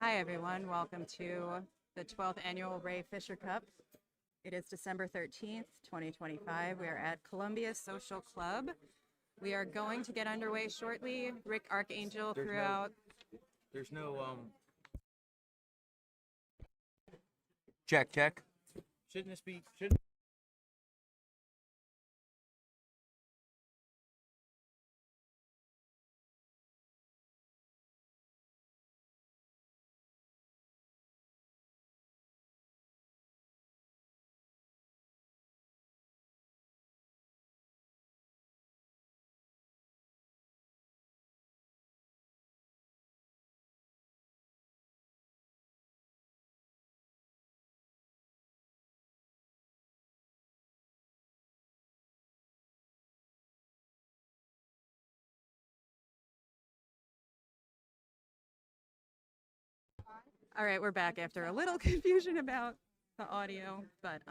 Hi, everyone. Welcome to the 12th annual Ray Fischer Cup. It is December 13th, 2025. We are at Columbia Social Club. We are going to get underway shortly. Rick Archangel throughout. There's no check. Shouldn't this be should All right, we're back after a little confusion about the audio, but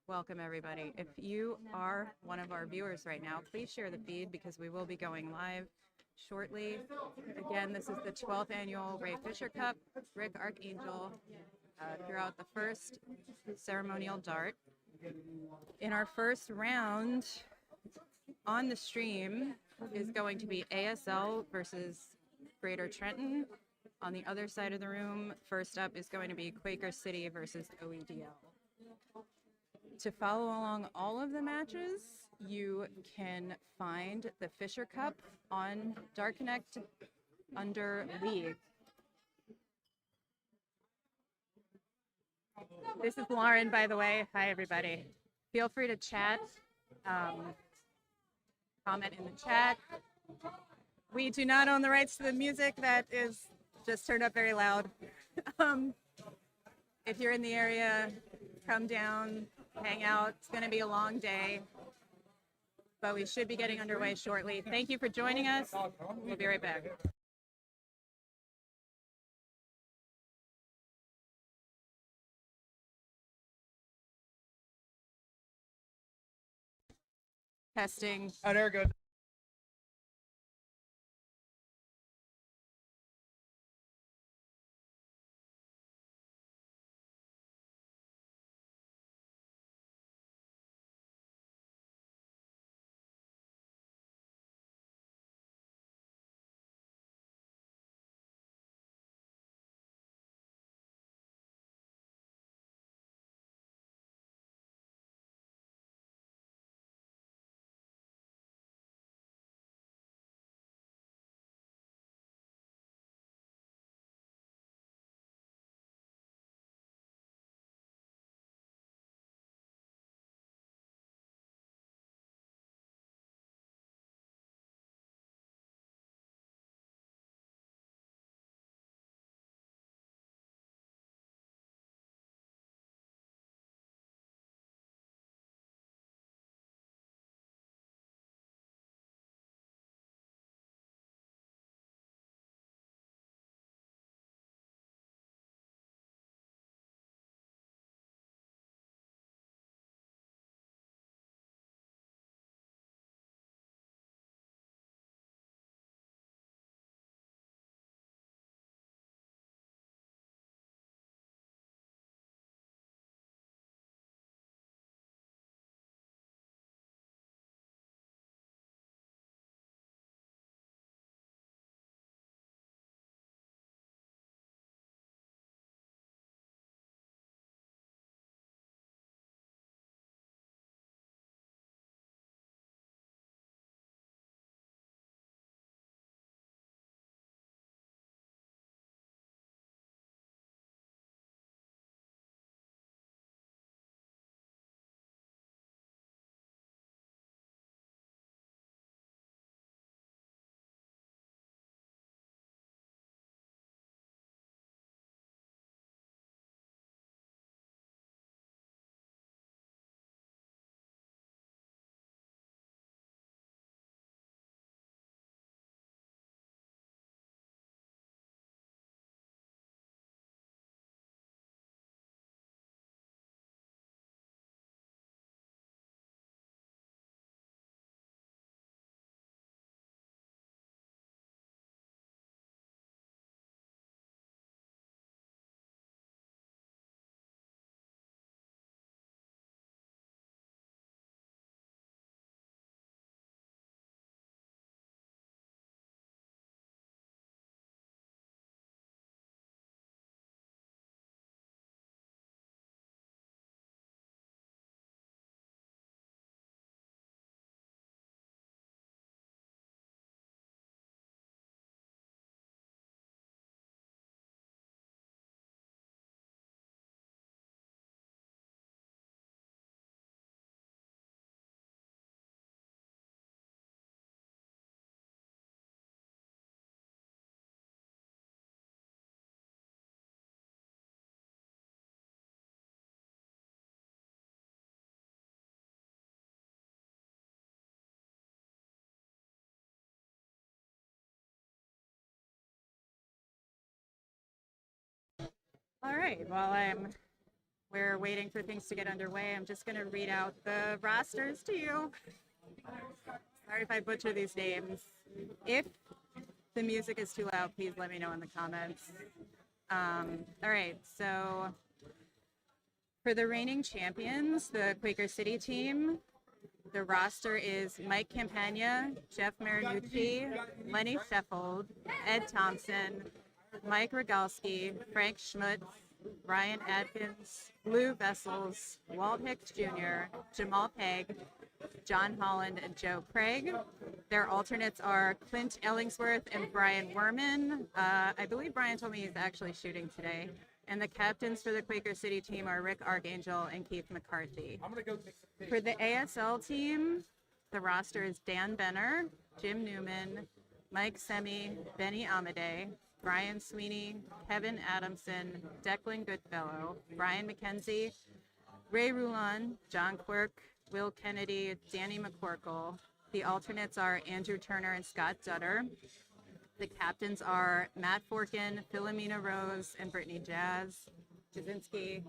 welcome everybody. If you are one of our viewers right now, please share the feed because we will be going live shortly. Again, this is the 12th annual Ray Fischer Cup. Rick Archangel throughout the first ceremonial dart. In our first round on the stream is going to be ASL versus Greater Trenton. On the other side of the room, first up is going to be Quaker City versus OEDL. To follow along all of the matches, you can find the Fischer Cup on Dart Connect under League. This is Lauren, by the way. Hi, everybody. Feel free to chat, comment in the chat. We do not own the rights to the music that is just turned up very loud. If you're in the area, come down, hang out. It's going to be a long day, but we should be getting underway shortly. Thank you for joining us. We'll be right back. Testing. oh there it goes. All right, we're waiting for things to get underway, I'm just going to read out the rosters to you. Sorry if I butcher these names. If the music is too loud, please let me know in the comments. All right, so for the reigning champions, the Quaker City team, the roster is Mike Campagna, Jeff Marinucci, Lenny Sheffold, Ed Thompson, Mike Rogalski, Frank Schmutz, Ryan Adkins, Lou Vessels, Walt Hicks Jr., Jamal Pegg, John Holland, and Joe Craig. Their alternates are Clint Ellingsworth and Brian Werman. I believe Brian told me he's actually shooting today. And the captains for the Quaker City team are Rick Archangel and Keith McCarthy. For the ASL team, the roster is Dan Benner, Jim Newman, Mike Semi, Benny Amade, Brian Sweeney, Kevin Adamson, Declan Goodfellow, Brian McKenzie, Ray Rulon, John Quirk, Will Kennedy, Danny McCorkle. The alternates are Andrew Turner and Scott Dutter. The captains are Matt Forkin, Philomena Rose, and Brittany Jasinski.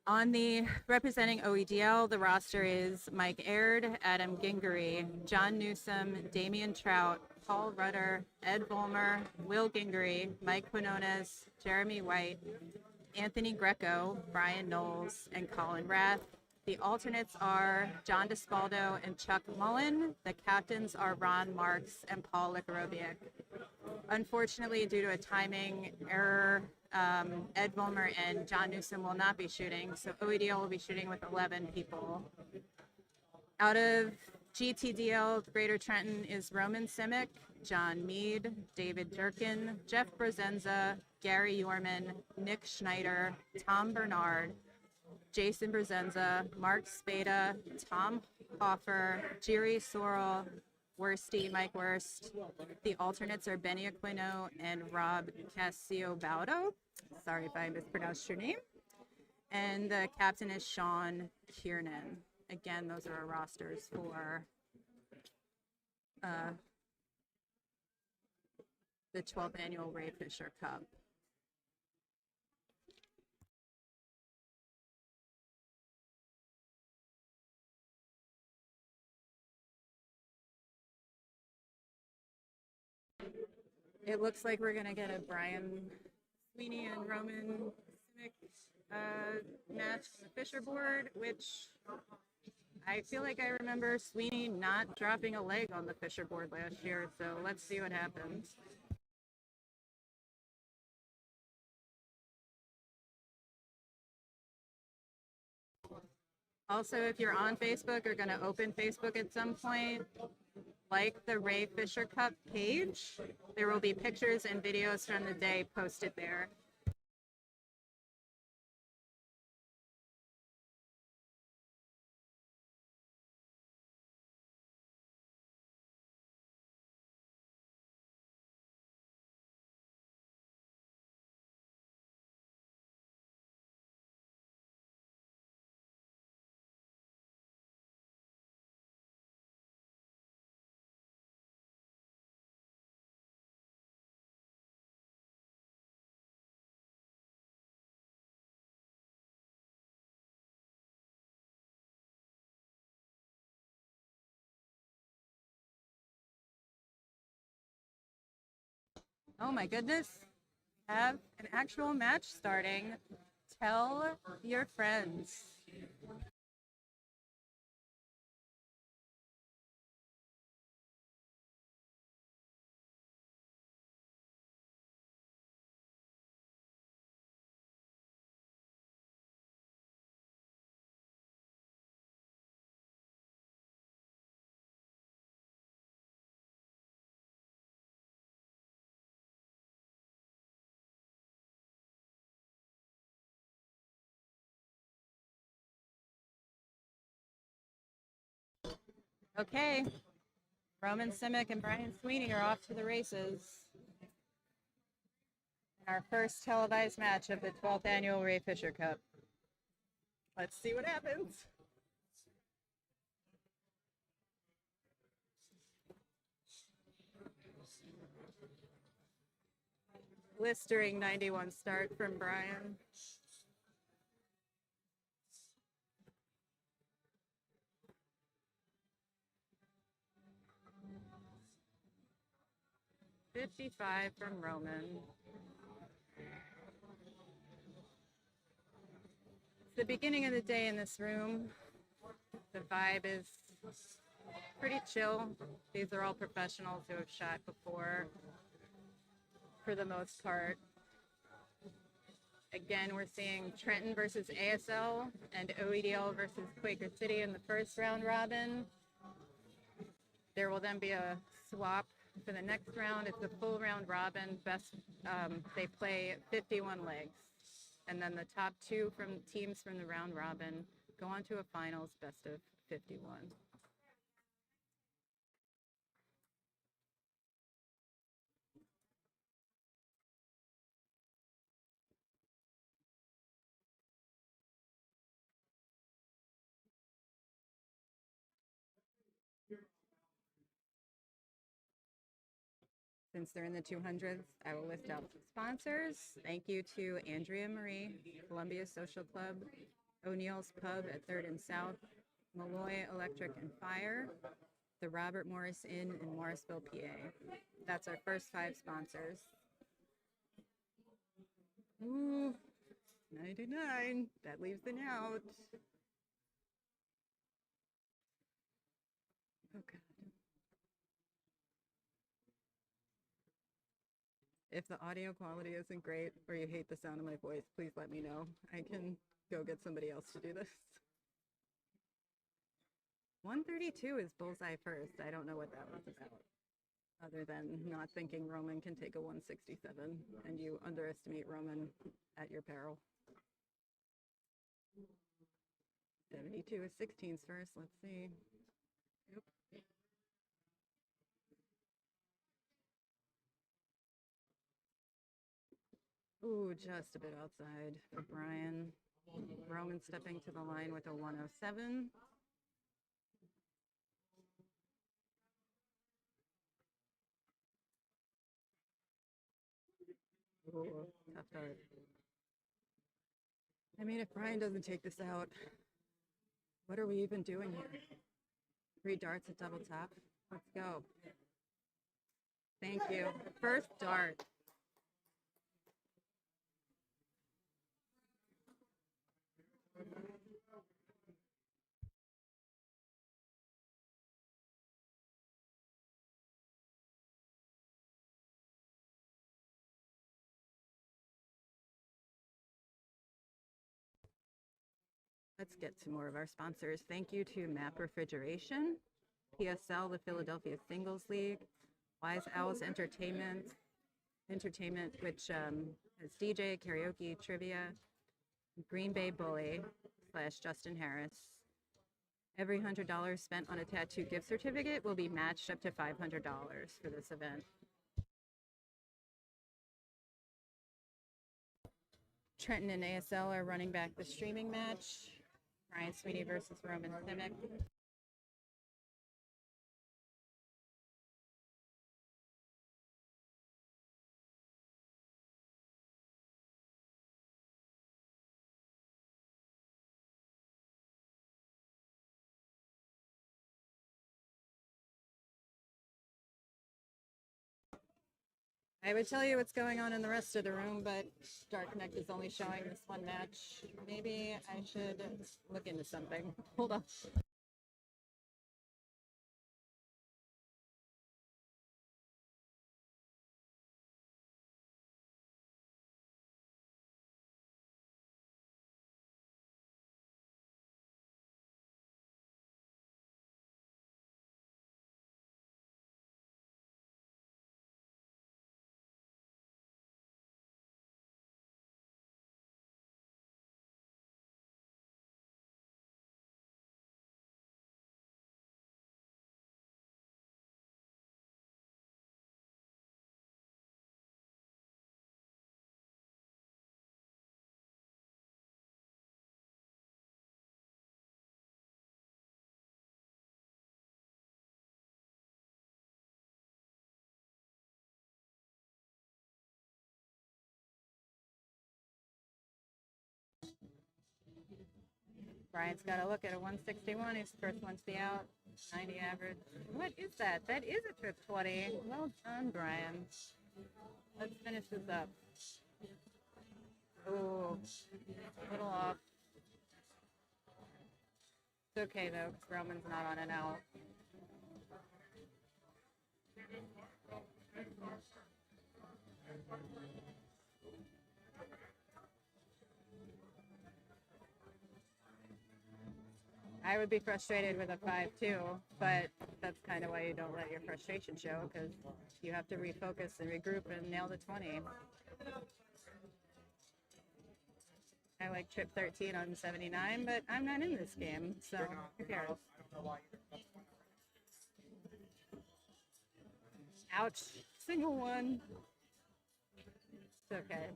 On the representing OEDL, the roster is Mike Aird, Adam Gingery, John Newsom, Damian Trout, Paul Rudder, Ed Vollmer, Will Gingery, Mike Quinones, Jeremy White, Anthony Greco, Brian Knowles, and Colin Rath. The alternates are John DeSpaldo and Chuck Mullen. The captains are Ron Marks and Paul Likarobiak. Unfortunately, due to a timing error, Ed Vollmer and John Newsom will not be shooting, so OEDL will be shooting with 11 people. Out of GTDL, Greater Trenton is Roman Simic, John Mead, David Durkin, Jeff Brazenza, Gary Yorman, Nick Schneider, Tom Bernard, Jason Brazenza, Mark Spada, Tom Hoffer, Jiri Sorrell, Worsty, Mike Wurst. The alternates are Benny Aquino and Rob Cassiobaudo. Sorry if I mispronounced your name. And the captain is Sean Kiernan. Again, those are our rosters for the 12th annual Ray Fischer Cup. It looks like we're gonna get a Brian Sweeney and Roman Simic match on the Fisher board, which I feel like I remember Sweeney not dropping a leg on the Fisher board last year, so let's see what happens. Also, if you're on Facebook or going to open Facebook at some point, like the Ray Fischer Cup page. There will be pictures and videos from the day posted there. Oh my goodness, have an actual match starting. Tell your friends. Okay, Roman Simic and Brian Sweeney are off to the races. Our first televised match of the 12th annual Ray Fischer Cup. Let's see what happens. Blistering 91 start from Brian. .55 from Roman. It's the beginning of the day in this room. The vibe is pretty chill. These are all professionals who have shot before, for the most part. Again, we're seeing Trenton versus ASL and OEDL versus Quaker City in the first round robin. There will then be a swap for the next round. It's a full round robin. They play 51 legs. And then the top two from teams from the round robin go on to a finals best of 51. Since they're in the 200s, I will list out some sponsors. Thank you to Andrea Marie, Columbia Social Club, O'Neill's Pub at 3rd and South, Malloy Electric and Fire, the Robert Morris Inn in Morrisville, PA. That's our first 5 sponsors. Ooh, 99. That leaves an out. Okay. If the audio quality isn't great or you hate the sound of my voice, please let me know. I can go get somebody else to do this. 132 is bullseye first. I don't know what that was about, other than not thinking Roman can take a 167, and you underestimate Roman at your peril. 72 is 16s first. Let's see. Yep. Ooh, just a bit outside for Brian. Roman stepping to the line with a 107. Ooh, tough dart. I mean, if Brian doesn't take this out, what are we even doing here? 3 darts at double top. Let's go. Thank you. First dart. Let's get to more of our sponsors. Thank you to MAP Refrigeration, PSL, the Philadelphia Singles League, Wise Owls Entertainment, which has DJ, karaoke, trivia, Green Bay Bully / Justin Harris. Every $100 spent on a tattoo gift certificate will be matched up to $500 for this event. Trenton and ASL are running back the streaming match. Ryan Sweeney versus Roman Simic. I would tell you what's going on in the rest of the room, but Dark Connect is only showing this one match. Maybe I should look into something. Hold on. Brian's got to look at a 161. He's the first one to be out. 90 average. What is that? That is a trip 20. Well done, Brian. Let's finish this up. Ooh, a little off. It's okay though, because Roman's not on an out. I would be frustrated with a 5 too, but that's kind of why you don't let your frustration show, because you have to refocus and regroup and nail the 20. I like trip 13 on 79, but I'm not in this game, so who cares? Ouch. Single one. It's okay.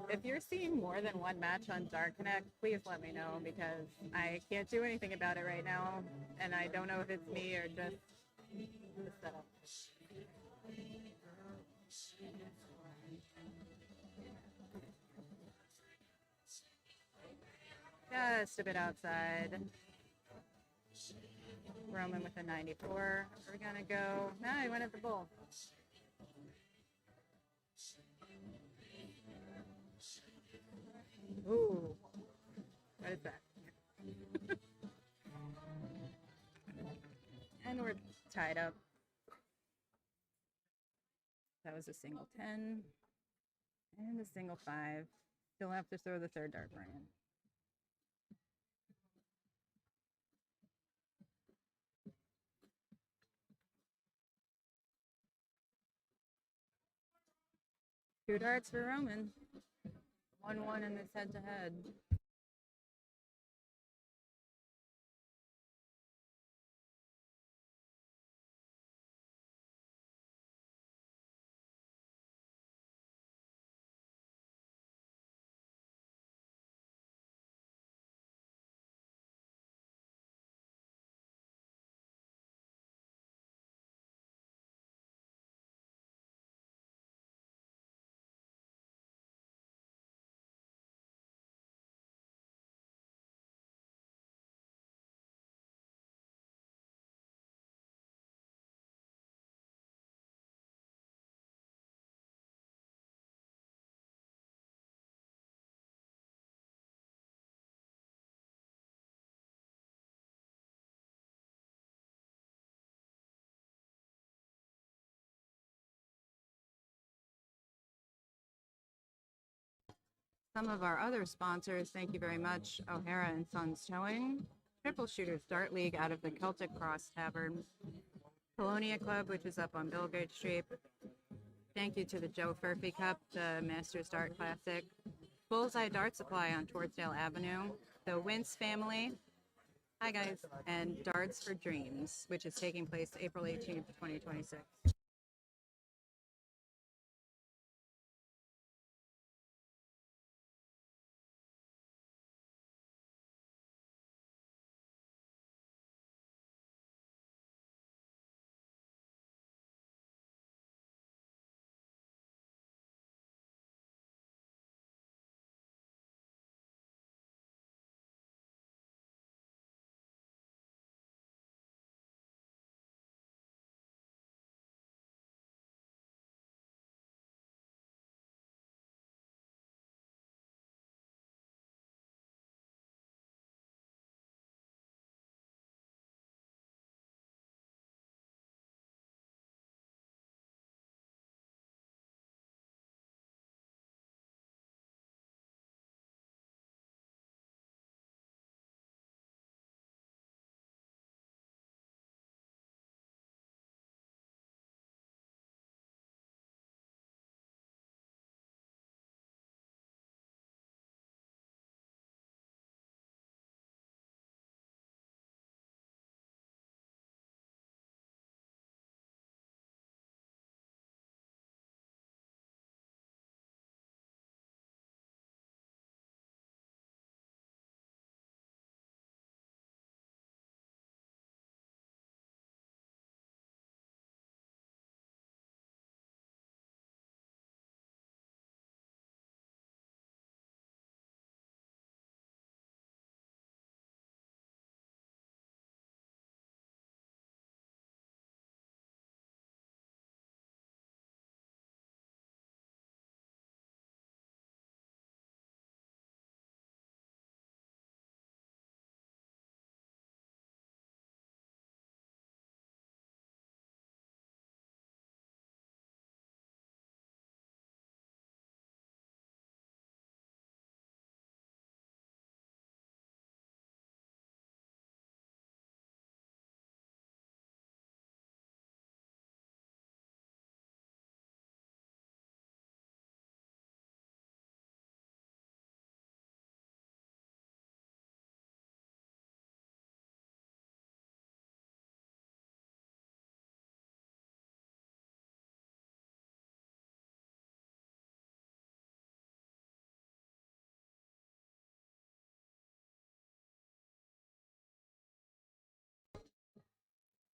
If you're seeing more than one match on Dark Connect, please let me know, because I can't do anything about it right now, and I don't know if it's me or just the setup. Just a bit outside. Roman with a 94. We're gonna go. No, he went at the bull. Ooh, what is that? And we're tied up. That was a single 10 and a single 5. He'll have to throw the third dart, Brian. Two darts for Roman. 1-1 in this head-to-head. Some of our other sponsors, thank you very much, O'Hara and Sons Towing, Triple Shooters Dart League out of the Celtic Cross Tavern, Colonia Club, which is up on Billgate Street. Thank you to the Joe Furphy Cup, the Masters Dart Classic, Bullseye Dart Supply on Tortsdale Avenue, the Wince family, hi guys, and Darts for Dreams, which is taking place April 18th, 2026.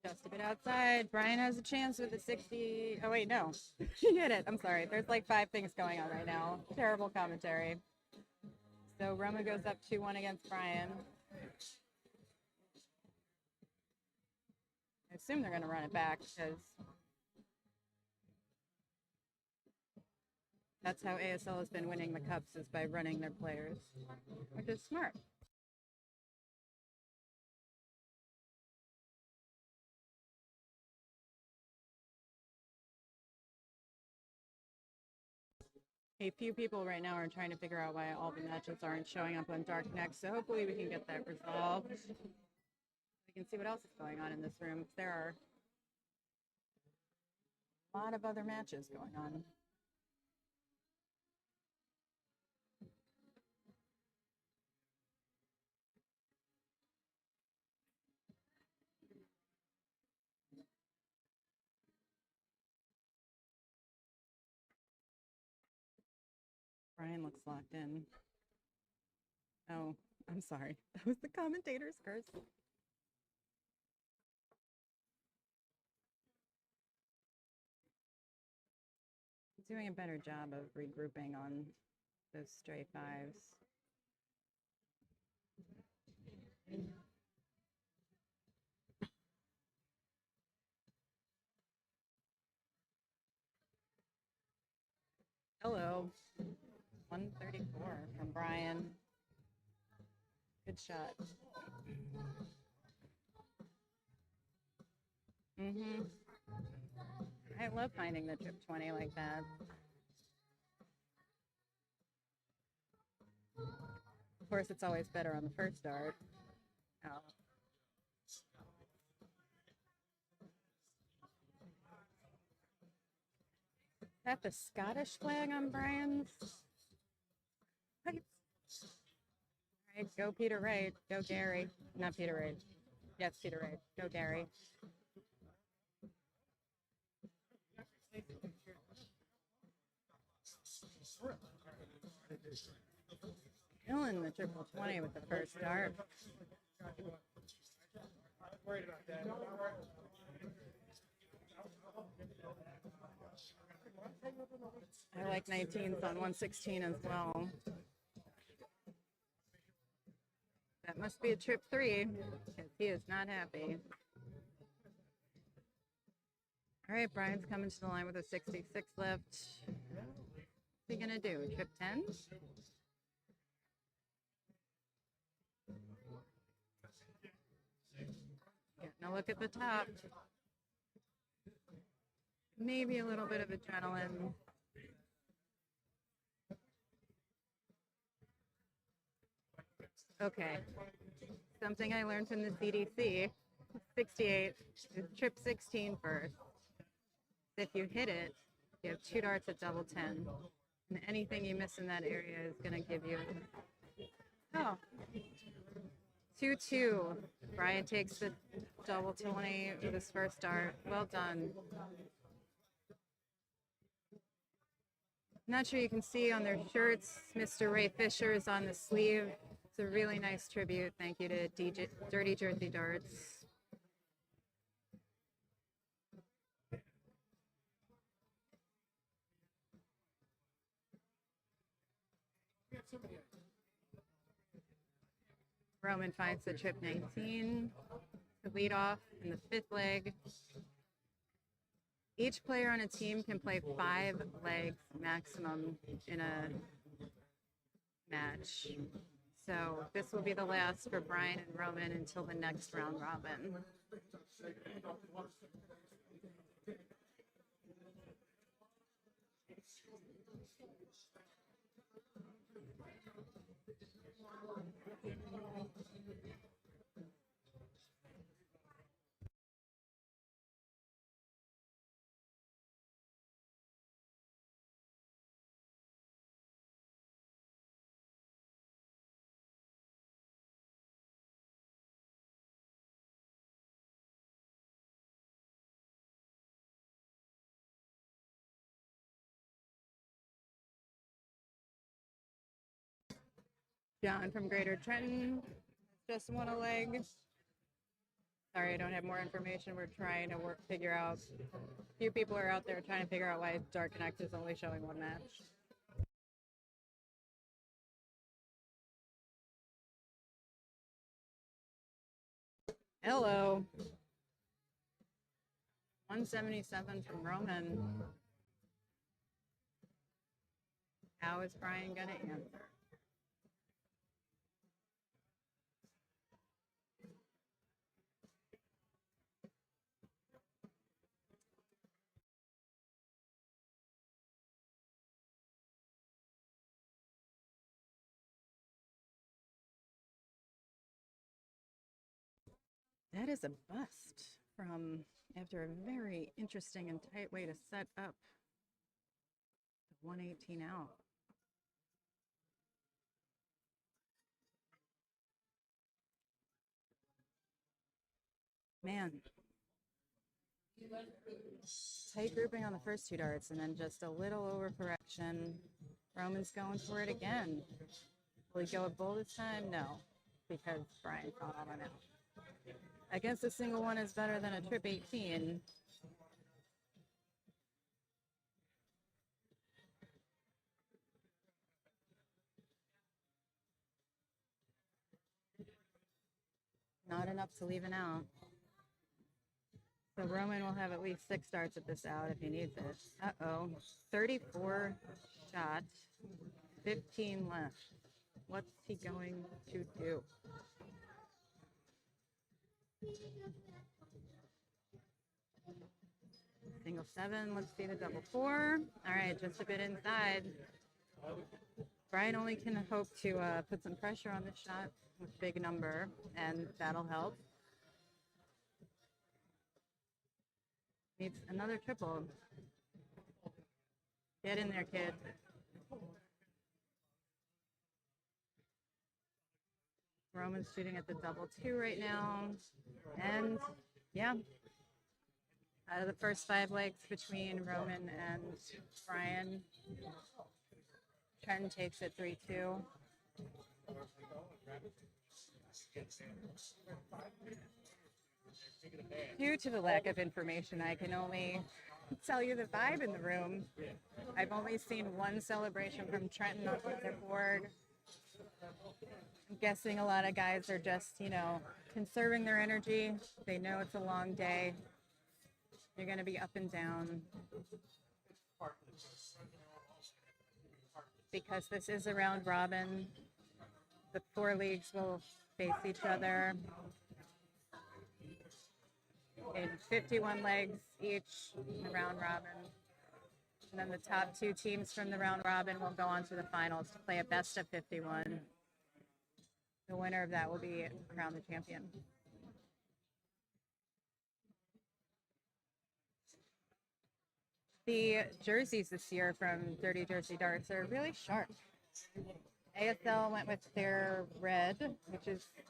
Just a bit outside. Brian has a chance with a 60. Oh, wait, no. He hit it. I'm sorry. There's like 5 things going on right now. Terrible commentary. So Roma goes up 2-1 against Brian. I assume they're going to run it back because that's how ASL has been winning the cups, is by running their players, which is smart. A few people right now are trying to figure out why all the matches aren't showing up on Dark Next, so hopefully we can get that resolved. We can see what else is going on in this room. There are a lot of other matches going on. Brian looks locked in. Oh, I'm sorry. That was the commentator's curse. Doing a better job of regrouping on those stray 5s. Hello. 134 from Brian. Good shot. I love finding the trip 20 like that. Of course, it's always better on the first dart. Oh. Is that the Scottish flag on Brian's? Right. All right, go Peter Wright. Go Gary. Not Peter Wright. Yes, Peter Wright. Go Gary. Killing the triple 20 with the first dart. I like 19s on 116 as well. That must be a trip 3, because he is not happy. All right, Brian's coming to the line with a 66 left. What's he gonna do? Trip 10? Getting a look at the top. Maybe a little bit of adrenaline. Okay. Something I learned from the CDC. 68 is trip 16 first. If you hit it, you have 2 darts at double 10. And anything you miss in that area is going to give you... Oh. 2-2. Brian takes the double 20 with his first dart. Well done. Not sure you can see on their shirts, Mr. Ray Fischer is on the sleeve. It's a really nice tribute. Thank you to Dirty Jersey Darts. Roman finds the trip 19 to lead off in the 5th leg. Each player on a team can play 5 legs maximum in a match. So this will be the last for Brian and Roman until the next round robin. John from Greater Trenton just won a leg. Sorry, I don't have more information. We're trying to figure out. A few people are out there trying to figure out why Dark Connect is only showing one match. Hello. 177 from Roman. How is Brian going to answer? That is a bust from after a very interesting and tight way to set up the 118 out. Man. Tight grouping on the first two darts and then just a little overcorrection. Roman's going for it again. Will he go with bull this time? No, because Brian caught on out. I guess a single one is better than a trip 18. Not enough to leave an out. So Roman will have at least 6 darts at this out if he needs it. Uh-oh. 34 shots. 15 left. What's he going to do? Single 7. Let's see the double 4. All right, just a bit inside. Brian only can hope to put some pressure on this shot with big number, and that'll help. Needs another triple. Get in there, kid. Roman's shooting at the double 2 right now. And yeah, out of the first 5 legs between Roman and Brian, Trenton takes it 3-2. Due to the lack of information, I can only tell you the vibe in the room. I've only seen one celebration from Trenton on their board. I'm guessing a lot of guys are just, conserving their energy. They know it's a long day. You're going to be up and down. Because this is a round robin, the 4 leagues will face each other in 51 legs each in the round robin. And then the top 2 teams from the round robin will go on to the finals to play a best of 51. The winner of that will be crowned the champion. The jerseys this year from Dirty Jersey Darts are really sharp. ASL went with their red,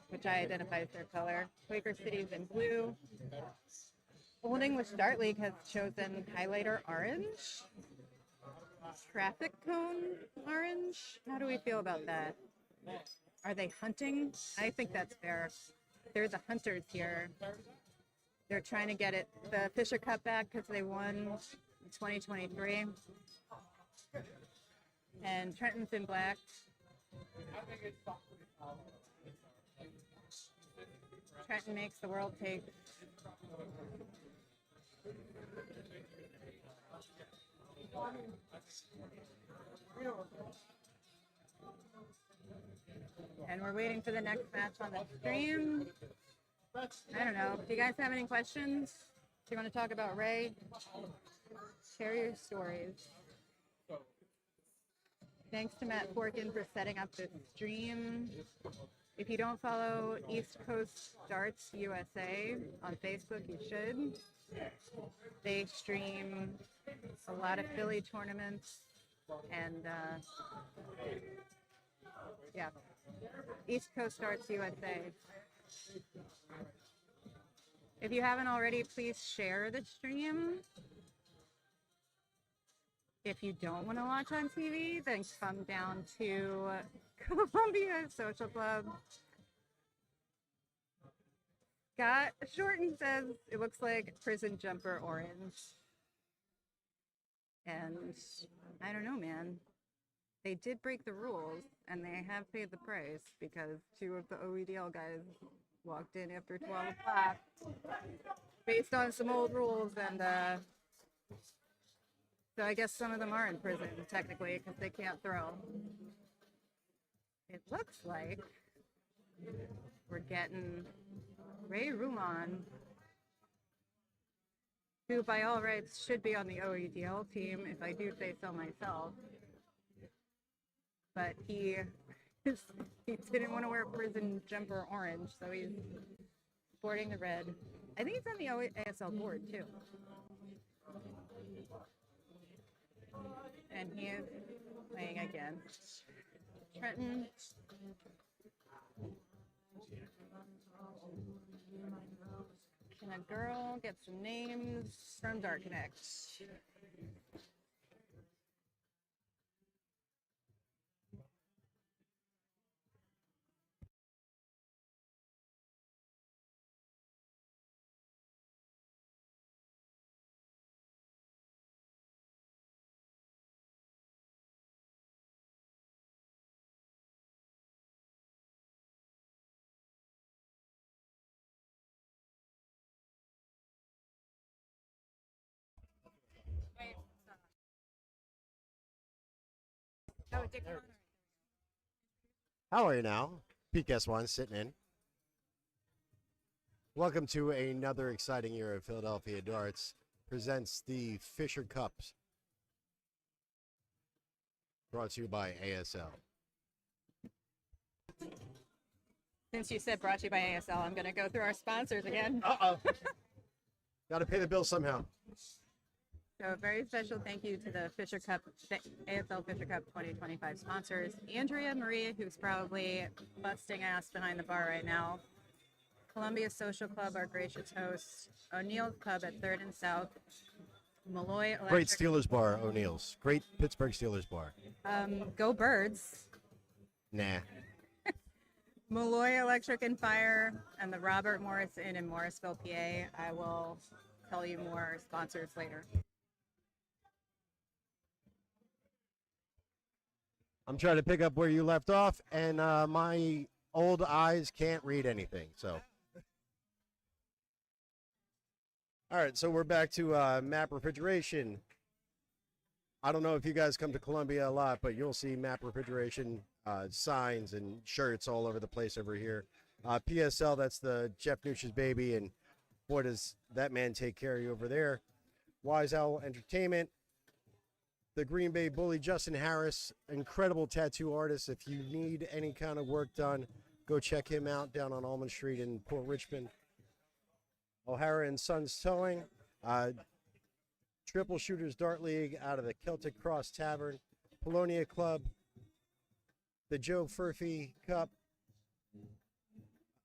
which I identify as their color. Quaker City's in blue. Old English Dart League has chosen highlighter orange. Traffic cone orange. How do we feel about that? Are they hunting? I think that's fair. They're the hunters here. They're trying to get the Fischer Cup back because they won in 2023. And Trenton's in black. Trenton makes the world take. And we're waiting for the next match on the stream. I don't know. Do you guys have any questions? Do you want to talk about Ray? Share your stories. Thanks to Matt Forkin for setting up this stream. If you don't follow East Coast Darts USA on Facebook, you should. They stream a lot of Philly tournaments and yeah, East Coast Darts USA. If you haven't already, please share the stream. If you don't want to watch on TV, then come down to Columbia Social Club. Got Shorten says it looks like prison jumper orange. And I don't know, man. They did break the rules and they have paid the price because two of the OEDL guys walked in after 12 o'clock based on some old rules. And so I guess some of them are in prison technically because they can't throw. It looks like we're getting Ray Rulan, who by all rights should be on the OEDL team, if I do say so myself. But he didn't want to wear prison jumper orange, so he's sporting the red. I think he's on the ASL board too. And he is playing against Trenton. Can a girl get some names from Dark Connect? Oh, Dick Connor. How are you now? PKS1 sitting in. Welcome to another exciting year of Philadelphia Darts. Presents the Fischer Cups. Brought to you by ASL. Since you said brought to you by ASL, I'm going to go through our sponsors again. Uh-oh. Got to pay the bill somehow. So a very special thank you to the Fischer Cup, the ASL Fischer Cup 2025 sponsors. Andrea Marie, who's probably busting ass behind the bar right now. Columbia Social Club, our gracious host. O'Neill's Pub at 3rd and South. Malloy Electric. Great Steelers bar, O'Neill's. Great Pittsburgh Steelers bar. Go Birds. Nah. Malloy Electric and Fire and the Robert Morris Inn in Morrisville, PA. I will tell you more sponsors later. I'm trying to pick up where you left off, and my old eyes can't read anything, so. All right, so we're back to Map Refrigeration. I don't know if you guys come to Columbia a lot, but you'll see Map Refrigeration signs and shirts all over the place over here. PSL, that's the Jeff Nush's baby, and boy, does that man take care of you over there. Wise Owl Entertainment. The Green Bay Bully, Justin Harris, incredible tattoo artist. If you need any kind of work done, go check him out down on Almond Street in Port Richmond. O'Hara and Sons Towing, Triple Shooters Dart League out of the Celtic Cross Tavern, Polonia Club, the Joe Furphy Cup,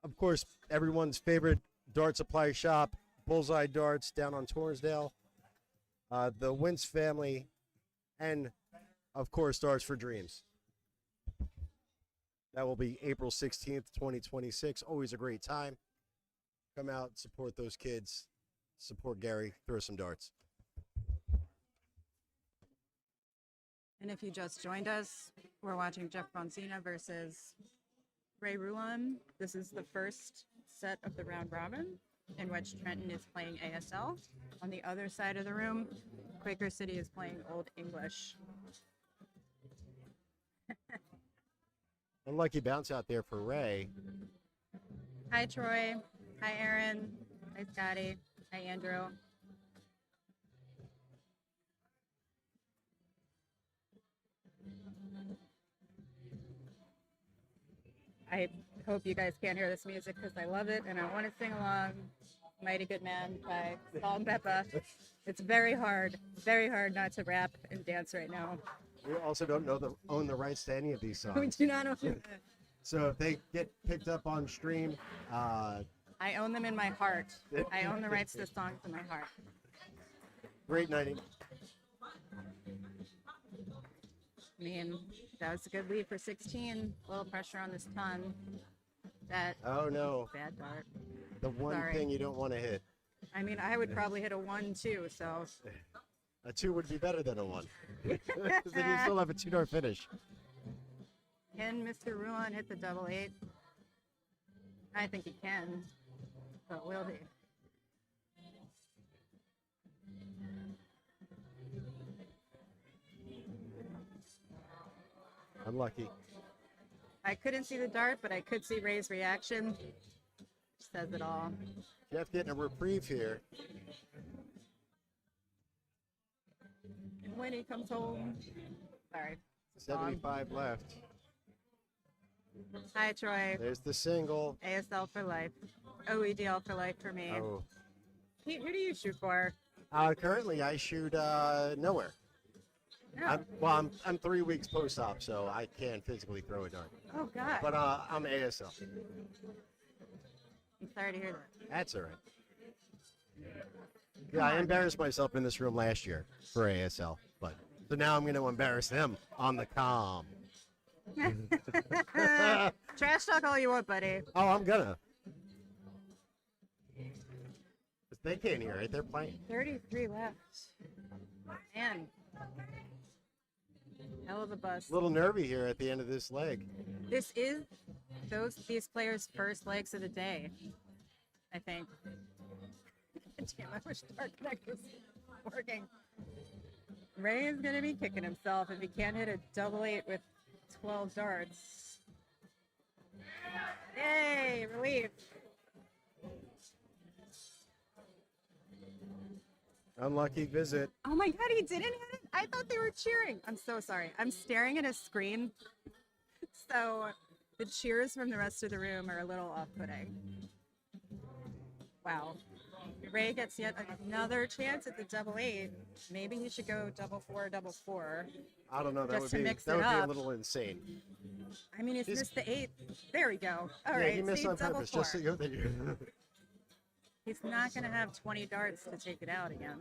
of course, everyone's favorite dart supply shop, Bullseye Darts down on Torresdale, the Wentz family, and of course, Darts for Dreams. That will be April 16th, 2026. Always a great time. Come out, support those kids, support Gary, throw some darts. And if you just joined us, we're watching Jeff Bonsina versus Ray Rulan. This is the first set of the round robin in which Trenton is playing ASL. On the other side of the room, Quaker City is playing Old English. Unlucky bounce out there for Ray. Hi, Troy. Hi, Aaron. Hi, Scotty. Hi, Andrew. I hope you guys can't hear this music because I love it and I want to sing along. Mighty Good Man by Salt and Peppa. It's very hard not to rap and dance right now. We also don't own the rights to any of these songs. We do not own it. So if they get picked up on stream, I own them in my heart. I own the rights to songs in my heart. Great night. I mean, that was a good lead for 16. A little pressure on this ton. That Oh no, bad dart. the one Sorry. thing you don't want to hit. I mean, I would probably hit a 1 too, so. A 2 would be better than a 1. 'Cause then you still have a 2-dart finish. Can Mr. Ruan hit the double 8? I think he can, but will he? Unlucky. I couldn't see the dart, but I could see Ray's reaction. Says it all. Jeff getting a reprieve here. And when he comes home, sorry. it's a song. 75 left. Hi, Troy. There's the single. ASL for life. OEDL for life for me. Oh. Pete, who do you shoot for? Currently, I shoot nowhere. No. I'm 3 weeks post-op, so I can't physically throw a dart. Oh, God. But I'm ASL. I'm sorry to hear that. That's all right. Yeah, I embarrassed myself in this room last year for ASL, but so now I'm going to embarrass them on the comm. Trash talk all you want, buddy. Oh, I'm gonna. 'Cause they can't hear it. They're playing. 33 left. Man. Hell of a bust. A little nervy here at the end of this leg. This is these players' first legs of the day, I think. Damn, I wish Dark Connect was working. Ray is going to be kicking himself if he can't hit a double 8 with 12 darts. Yay, relief. Unlucky visit. Oh my God, he didn't hit it? I thought they were cheering. I'm so sorry. I'm staring at a screen. So the cheers from the rest of the room are a little off-putting. Wow. Ray gets yet another chance at the double 8. Maybe he should go double 4, double 4. I don't know. That Just would to be mix that it would be a up. little insane. I mean, he's missed the 8. There we go. All Yeah, right, he missed see, on double purpose. 4. Just so you know that you're. He's not going to have 20 darts to take it out again.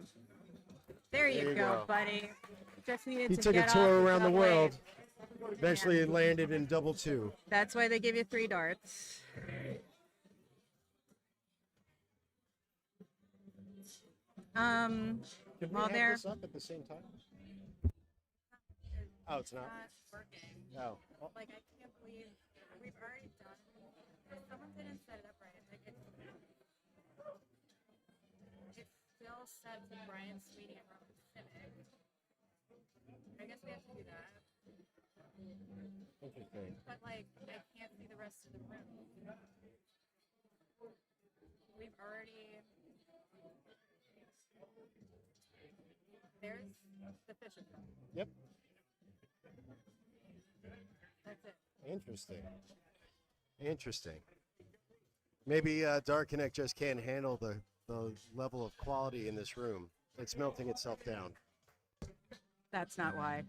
There you, you go, go. buddy. Just needed He to took a get off tour around the double world. 8. Eventually, it landed in double 2. That's why they give you 3 darts. Can we Well, have there. this up at the same time? Oh, it's not. Working. No. Oh, Like, I can't believe we've already done. Someone didn't set it up right. Like, it's still set to Brian Sweeney and Robert Civic. I guess we have to do that. interesting. But, like, I can't see the rest of the room. We've already. There's the Fisher Cup. Yep. That's it. Interesting. Interesting. Maybe Dark Connect just can't handle the level of quality in this room. It's melting itself down. That's not why.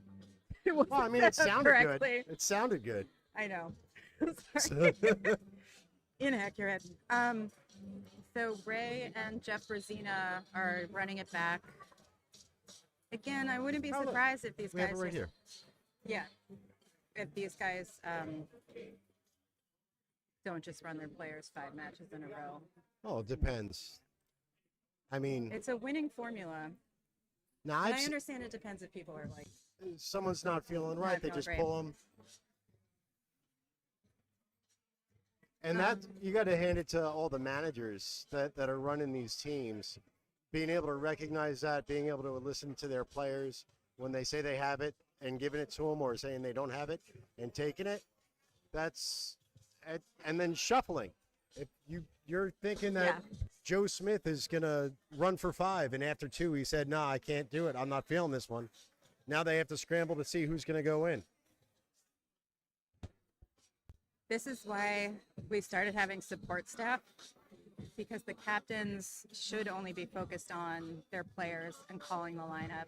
It wasn't Well, I mean, it set up sounded correctly. good. It sounded good. I know. Sorry. Inaccurate. So Ray and Jeff Brazina are running it back. Again, I wouldn't be Oh, look. surprised if these We have guys it right just- here. Yeah. If these guys don't just run their players 5 matches in a row. Oh, it depends. I mean, It's a winning formula. now And I understand it depends if people are like, someone's not feeling right, they feeling just great. pull them. And that you got to hand it to all the managers that are running these teams, being able to recognize that, being able to listen to their players when they say they have it and giving it to them, or saying they don't have it and taking it. That's and then shuffling. If you're thinking that Yeah. Joe Smith is gonna run for 5, and after 2 he said, "No, I can't do it. I'm not feeling this one." Now they have to scramble to see who's gonna go in. this is why we started having support staff, because the captains should only be focused on their players and calling the lineup.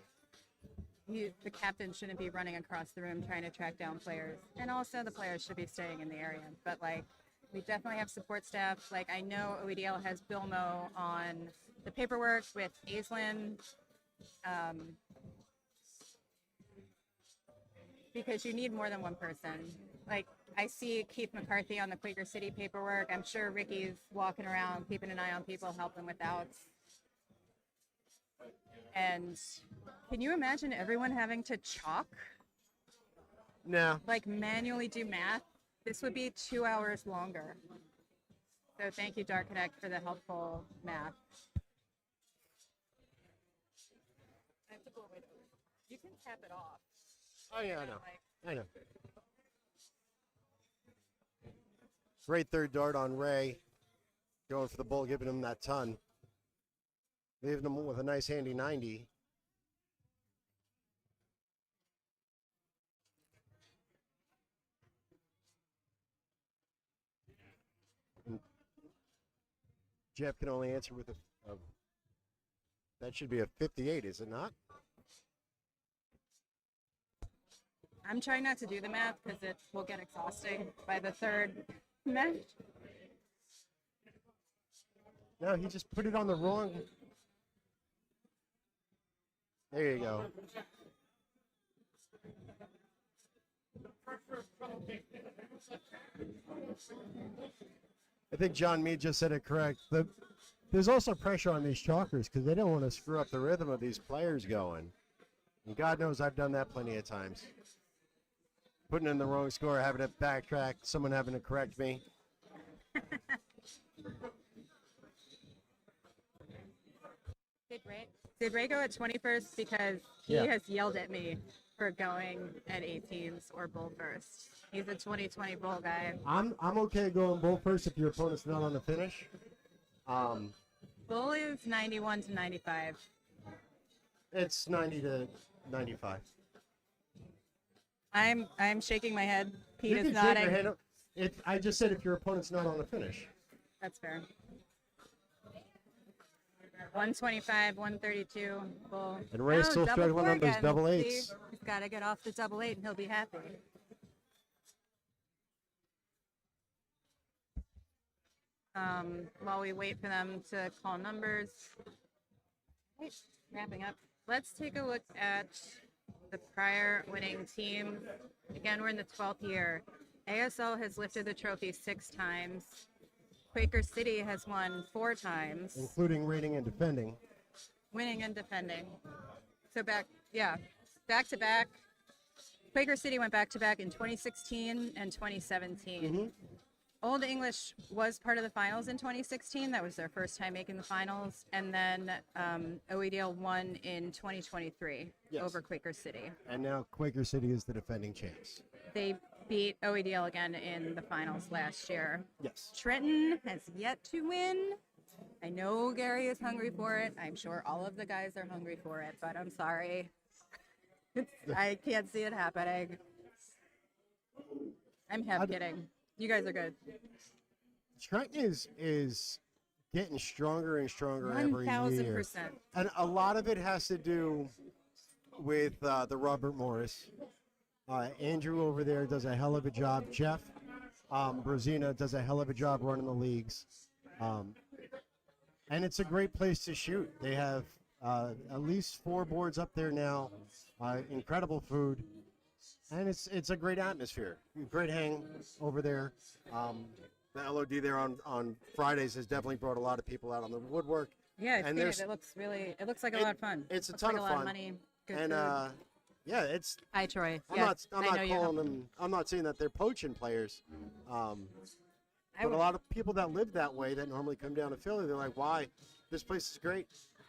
The captain shouldn't be running across the room trying to track down players. And also the players should be staying in the area. But like, we definitely have support staff. Like, I know OEDL has Bill Mo on the paperwork with Aislinn. Because you need more than one person. Like, I see Keith McCarthy on the Quaker City paperwork. I'm sure Ricky's walking around, keeping an eye on people, helping with outs. And can you imagine everyone having to chalk? No. Like manually do math? This would be 2 hours longer. So thank you, Dark Connect, for the helpful math. I have to go away. You can tap it off. Oh, yeah, I know. Like, I know. Great third dart on Ray. Going for the bull, giving him that ton. Leaving him with a nice handy 90. And Jeff can only answer with a that should be a 58, is it not? I'm trying not to do the math because it will get exhausting by the third match. No, he just put it on the wrong. There you go. I think John Mead just said it correct. There's also pressure on these chalkers because they don't want to screw up the rhythm of these players going. And God knows I've done that plenty of times. Putting in the wrong score, having to backtrack, someone having to correct me. Did Ray go at 21st because he has yelled at me for going at 18s or bull first. He's a 2020 bull guy. I'm okay going bull first if your opponent's not on the finish. Bull is 91 to 95. It's 90 to 95. I'm shaking my head. Pete You is can shake nodding. your head. I just said if your opponent's not on the finish. That's fair. 125, 132, bull. And Ray's still double struggling four on those again. double See? eights. He's got to get off the double eight and he'll be happy. While we wait for them to call numbers. Right, wrapping up. Let's take a look at the prior winning team. Again, we're in the 12th year. ASL has lifted the trophy 6 times. Quaker City has won 4 times. Including reigning and defending. Winning and defending. So back to back. Quaker City went back to back in 2016 and 2017. Mm-hmm. Old English was part of the finals in 2016. That was their first time making the finals. And then OEDL won in 2023 over Quaker City. And now Quaker City is the defending champs. They beat OEDL again in the finals last year. Yes. Trenton has yet to win. I know Gary is hungry for it. I'm sure all of the guys are hungry for it, but I'm sorry. I can't see it happening. I'm half kidding. You guys are good. Trenton is getting stronger and stronger every year. 1,000%. And a lot of it has to do with the Robert Morris. Andrew over there does a hell of a job. Jeff Brozina does a hell of a job running the leagues. And it's a great place to shoot. They have at least 4 boards up there now. Incredible food. And it's a great atmosphere. Great hang over there. The LOD there on Fridays has definitely brought a lot of people out on the woodwork. Yeah, and it looks like a lot of fun. It's a Looks ton like of a lot fun. of money. Good And food. yeah, it's. Hi, Troy. I'm Yes, not I know you. calling them. I'm not saying that they're poaching players. But a lot of people that live that way that normally come down to Philly, they're like, "Why? This place is great,"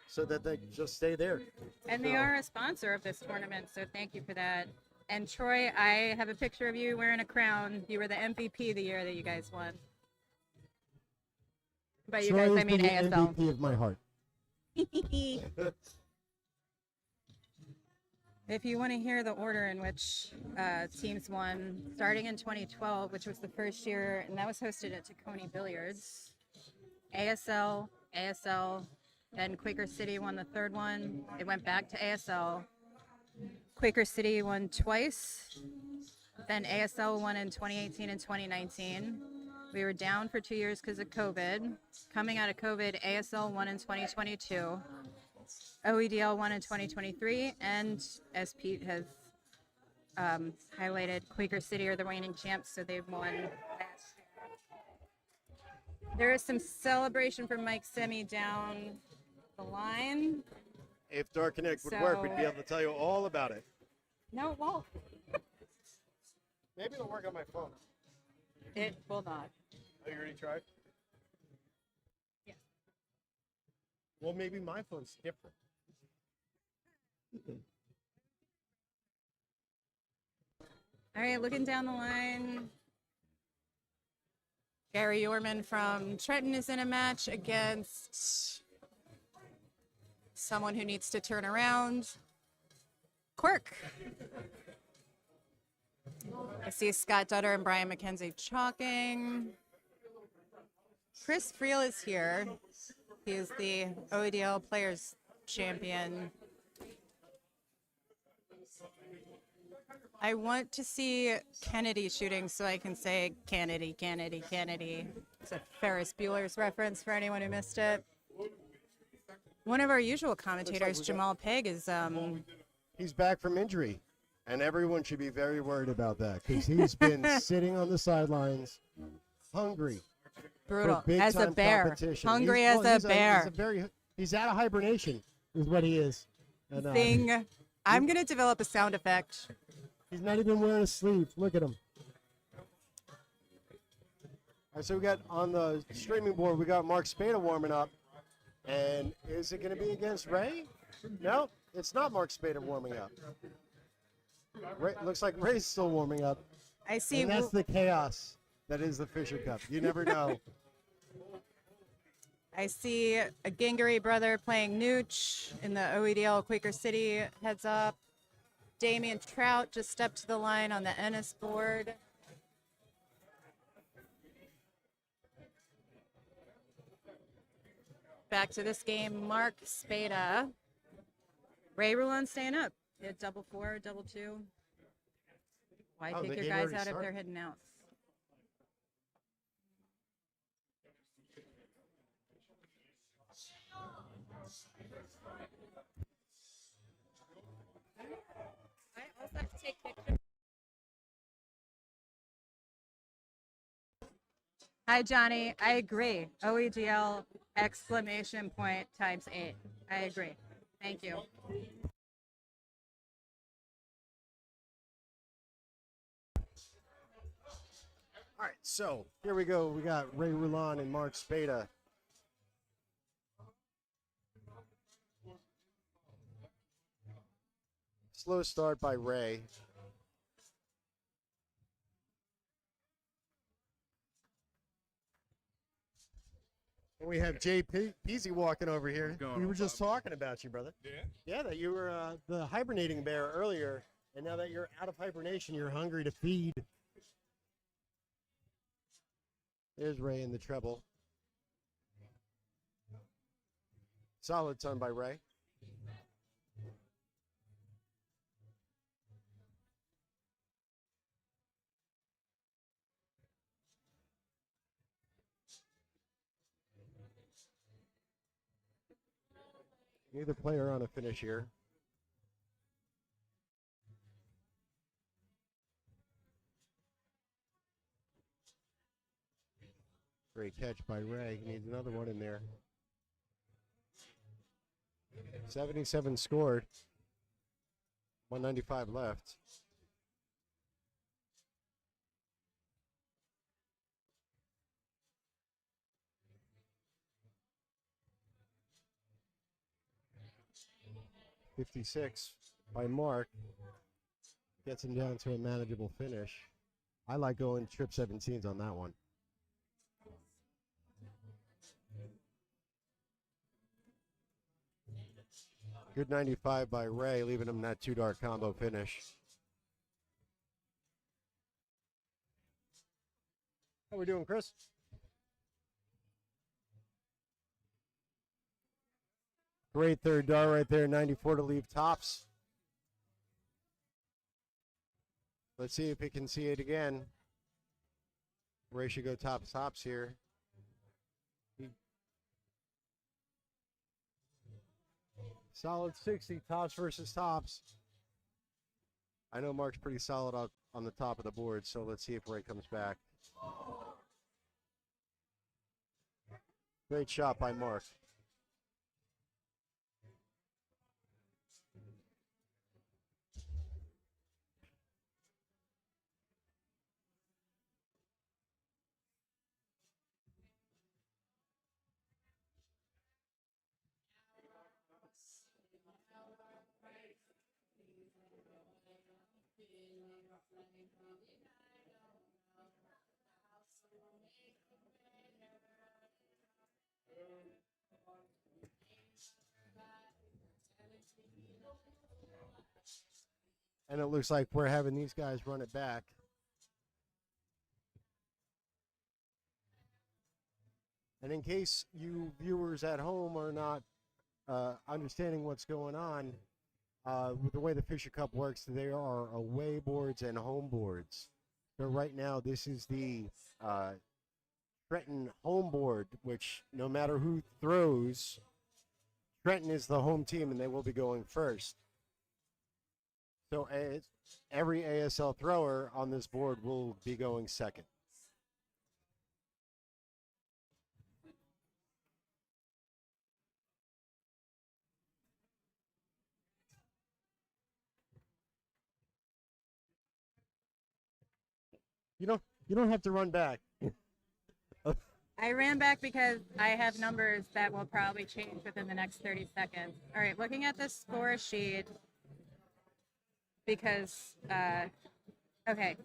so that they just stay there. And they are a sponsor of this tournament, so thank you for that. And Troy, I have a picture of you wearing a crown. You were the MVP the year that you guys won. By you Troy guys, I has mean been the ASL. MVP of my heart. If you want to hear the order in which teams won, starting in 2012, which was the first year, and that was hosted at Tacony Billiards. ASL, then Quaker City won the third one. It went back to ASL. Quaker City won twice. Then ASL won in 2018 and 2019. We were down for 2 years because of COVID. Coming out of COVID, ASL won in 2022. OEDL won in 2023, and as Pete has highlighted Quaker City are the reigning champs, so they've won last year. There is some celebration from Mike Semi down the line. If Dark Connect would work, we'd be So- able to tell you all about it. No, it won't. Maybe it'll work on my phone. It will not. Oh, you already tried? Yes. Well, maybe my phone's different. All right, looking down the line. Gary Yorman from Trenton is in a match against someone who needs to turn around. Quirk. I see Scott Dutter and Brian McKenzie chalking. Chris Friel is here. He is the OEDL Players Champion. I want to see Kennedy shooting so I can say Kennedy, Kennedy, Kennedy. It's a Ferris Bueller's reference for anyone who missed it. One of our usual commentators, Jamal Pegg, is He's back from injury, and everyone should be very worried about that because he's been sitting on the sidelines, hungry. brutal for as a big-time bear, competition. hungry He's- as well, a bear. He's out of hibernation, is what he is. And, Thing. I'm gonna develop a sound effect. he's not even wearing a sleeve. Look at him. All right, so we got on the streaming board, we got Mark Spada warming up. And is it going to be against Ray? No, it's not Mark Spada warming up. Looks like Ray's still warming up. I see. And that's the chaos that is the Fisher Cup. You never know. I see a Gingery brother playing Nooch in the OEDL Quaker City heads up. Damian Trout just stepped to the line on the Ennis board. Back to this game, Mark Spada. Ray Rulon staying up. Hit double 4, double 2. Why Oh, take the your game guys already out if they're started? hitting outs? I also have to take pictures. Hi, Johnny. I agree. OEGL exclamation point times 8. I agree. Thank you. All right, so here we go. We got Ray Rulon and Mark Spada. Slow start by Ray. And we have Jay Peasy walking over here. Going We on, were just Bob? talking about you, brother. Yeah. Yeah, that you were the hibernating bear earlier, and now that you're out of hibernation, you're hungry to feed. There's Ray in the treble. Solid ton by Ray. Neither player on a finish here. Great catch by Ray. He needs another one in there. 77 scored. 195 left. .56 by Mark. Gets him down to a manageable finish. I like going trip 17s on that one. Good 95 by Ray, leaving him that 2-dart combo finish. How we doing, Chris? Great third dart right there, 94 to leave tops. Let's see if we can see it again. Ray should go tops here. Solid 60, tops versus tops. I know Mark's pretty solid up on the top of the board, so let's see if Ray comes back. Great shot by Mark. And it looks like we're having these guys run it back. And in case you viewers at home are not understanding what's going on, with the way the Fisher Cup works, there are away boards and home boards. So right now, this is the Trenton home board, which no matter who throws, Trenton is the home team, and they will be going first. So every ASL thrower on this board will be going second. You don't have to run back. I ran back because I have numbers that will probably change within the next 30 seconds. All right, looking at the score sheet, because, okay,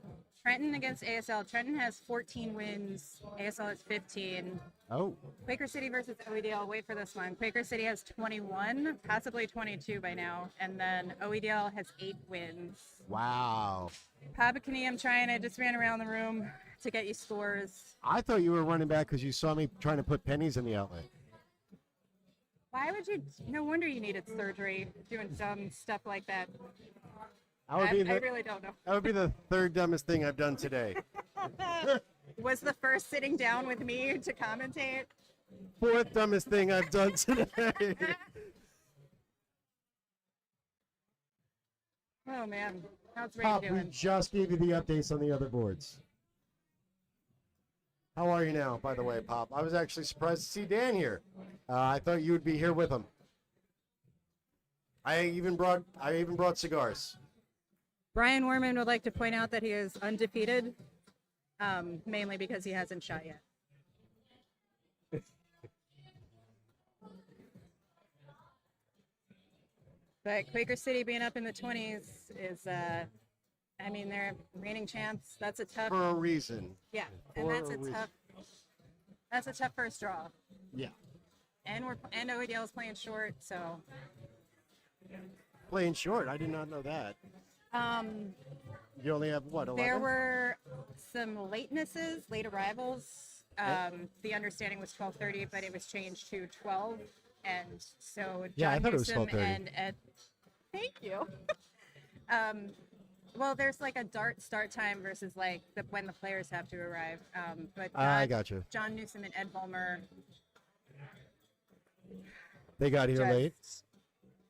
Trenton against ASL. Trenton has 14 wins. ASL has 15. Oh. Quaker City versus OEDL. Wait for this one. Quaker City has 21, possibly 22 by now. And then OEDL has 8 wins. Wow. Papa Kenny, I'm trying. I just ran around the room to get you scores. I thought you were running back because you saw me trying to put pennies in the outlet. Why would you? No wonder you needed surgery doing dumb stuff like that. I really don't know. That would be the third dumbest thing I've done today. Was the first sitting down with me to commentate? Fourth dumbest thing I've done today. Oh, man. How's Ray Pop, we doing? just gave you the updates on the other boards. How are you now, by the way, Pop? I was actually surprised to see Dan here. I thought you would be here with him. I even brought cigars. Brian Warman would like to point out that he is undefeated, mainly because he hasn't shot yet. But Quaker City being up in the 20s is, I mean, they're reigning champs. That's a tough. For a reason. Yeah, and that's a tough first draw. Yeah. And OEDL is playing short, so. Playing short. I did not know that. You only have what, 11? There were some latenesses, late arrivals. The understanding was 12:30, but it was changed to 12. And so yeah, John I thought it was Newsom 12:30. and Ed, thank you. Well, there's like a dart start time versus like when the players have to arrive. But I got you. John Newsom and Ed Bulmer. They got here late.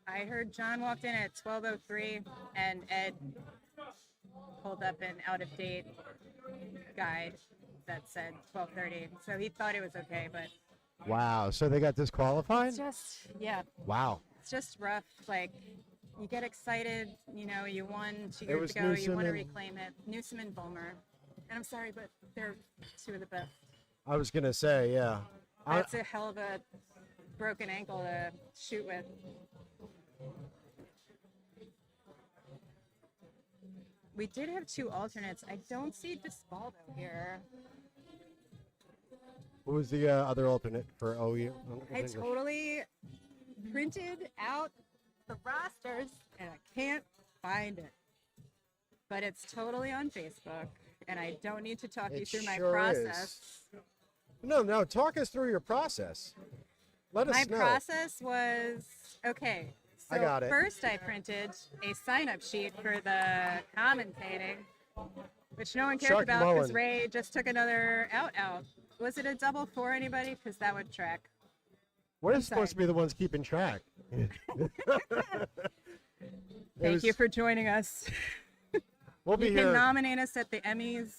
I heard John walked in at 12:03, and Ed pulled up an out-of-date guide that said 12:30. So he thought it was okay, but. Wow. So they got disqualified? It's just, yeah. Wow. It's just rough. Like, you get excited, you know, you won 2 It years was ago, Newsom you want to and- reclaim it. Newsom and Bulmer. And I'm sorry, but they're two of the best. I was going to say, yeah. That's a hell of a broken ankle to shoot with. We did have 2 alternates. I don't see Dispaldo here. Who was the other alternate for OU? I totally printed out the rosters and I can't find it. But it's totally on Facebook, and I don't need to talk you It through my sure process. is. No, talk us through your process. Let us My know. process was, okay, so I got it. first I printed a sign-up sheet for the commentating, which no one cared Chuck about because Mullen. Ray just took another out. Was it a double for anybody? Because that would track. We're I'm supposed to sorry. be the ones keeping track. Thank you for joining us. We'll be You here. can nominate us at the Emmys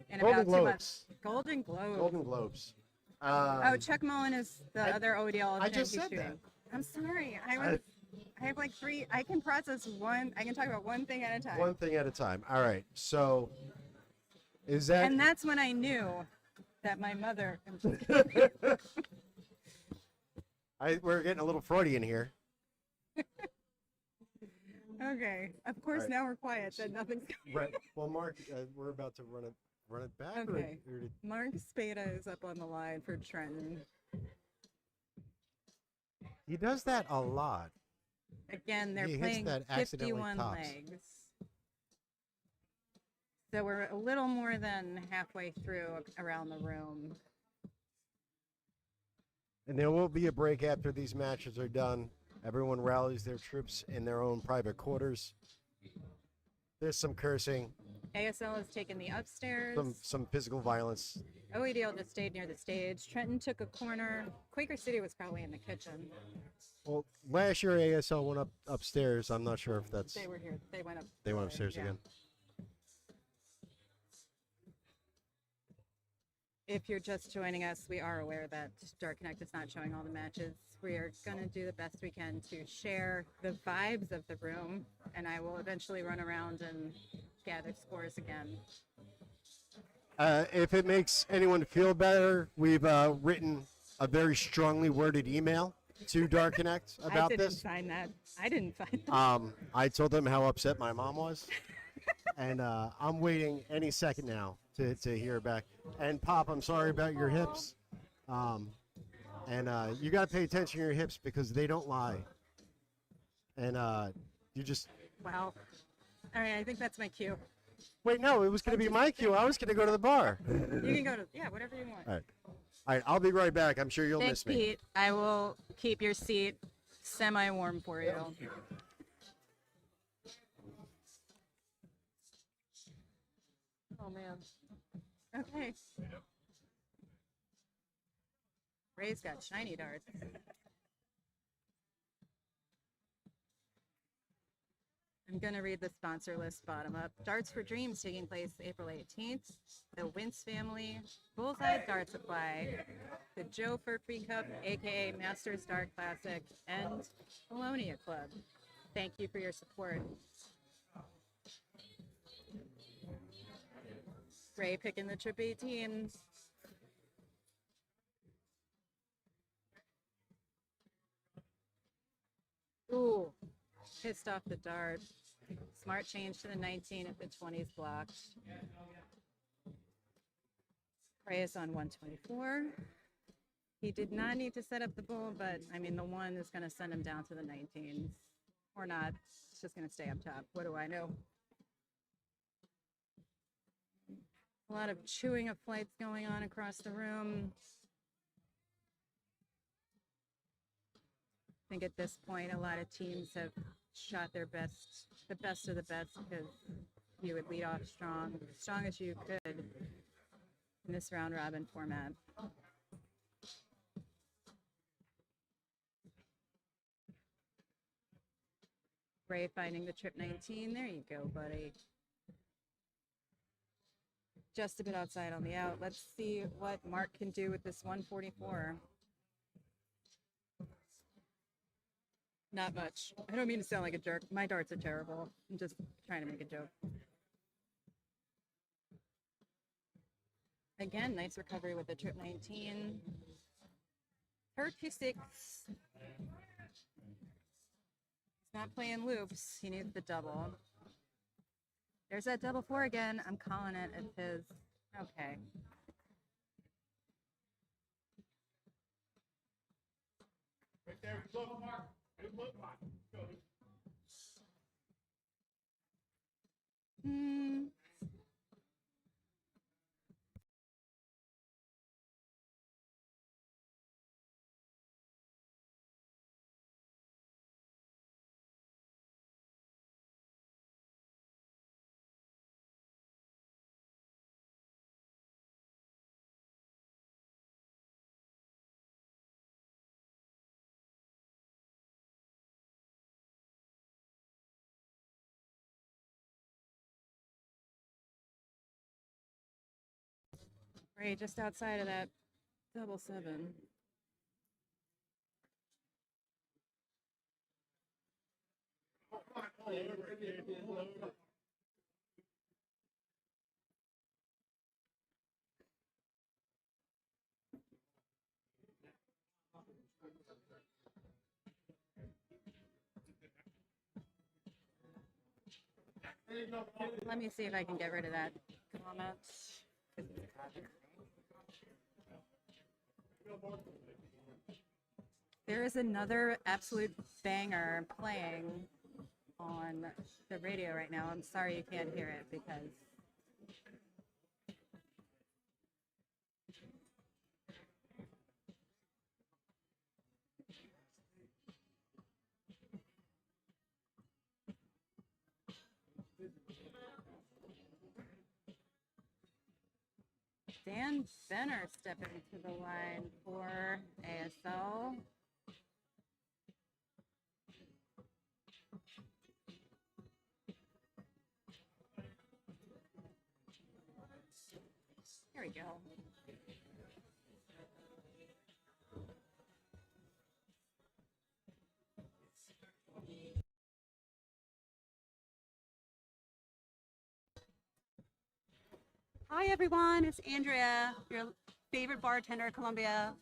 in Golden about 2 Globes. months. Golden Globes. Golden Globes. Oh, Chuck Mullen is the other ODL I champ just he's said shooting. that. I'm sorry. I have like 3. I can process one. I can talk about one thing at a time. One thing at a time. All right. So, is that? And that's when I knew that my mother. We're getting a little Freudian here. Okay. Of course, Right. now we're quiet. That nothing's. Right. Well, Mark, we're about to run it back. Okay. Or Mark Spada is up on the line for Trenton. he does that a lot. Again, they're He hits playing that accidentally 51 tops. legs. So we're a little more than halfway through around the room. And there will be a break after these matches are done. Everyone rallies their troops in their own private quarters. There's some cursing, ASL has taken the upstairs. some physical violence. OEDL just stayed near the stage. Trenton took a corner. Quaker City was probably in the kitchen. Well, last year ASL went upstairs. I'm not sure if that's They were here. They went up. they went upstairs Yeah. again. If you're just joining us, we are aware that Dark Connect is not showing all the matches. We are going to do the best we can to share the vibes of the room, and I will eventually run around and gather scores again. If it makes anyone feel better, we've written a very strongly worded email to Dark Connect I about didn't this. sign that. I didn't sign that. I told them how upset my mom was, and I'm waiting any second now to hear back. And Pop, I'm sorry about your hips, and you got to pay attention to your hips because they don't lie. And you just Wow. All right, I think that's my cue. wait. No, it was going to be my cue. I was going to go to the bar. You can go to, yeah, whatever you want. All right. I'll be right back. I'm sure you'll Thanks, miss me. Pete. I will keep your seat semi-warm for you. Oh, man. Okay. Ray's got shiny darts. I'm going to read the sponsor list bottom up. Darts for Dreams taking place April 18th. The Wintz family, Bullseye Dart Supply, the Joe Fischer Cup, aka Masters Dart Classic, and Polonia Club. Thank you for your support. Ray picking the Trip 18. Ooh, pissed off the dart. Smart change to the 19 if the 20's blocked. Ray is on 124. He did not need to set up the bull, but I mean, the 1 is going to send him down to the 19s. Or not. It's just going to stay up top. What do I know? A lot of chewing of flights going on across the room. I think at this point, a lot of teams have shot their best, the best of the best, because you would lead off strong as you could in this round robin format. Ray finding the Trip 19. There you go, buddy. Just a bit outside on the out. Let's see what Mark can do with this 144. Not much. I don't mean to sound like a jerk. My darts are terrible. I'm just trying to make a joke. Again, nice recovery with the Trip 19. 36. He's not playing loops. He needs the double. There's that double 4 again. I'm calling it at his. Okay. Right there, look, Mark. Look, Mark. Hmm. Right, just outside of that double seven. Let me see if I can get rid of that comment. There is another absolute banger playing on the radio right now. I'm sorry you can't hear it because Dan Benner stepping to the line for ASL. There we go. Hi everyone, it's Andrea, your favorite bartender at Columbia.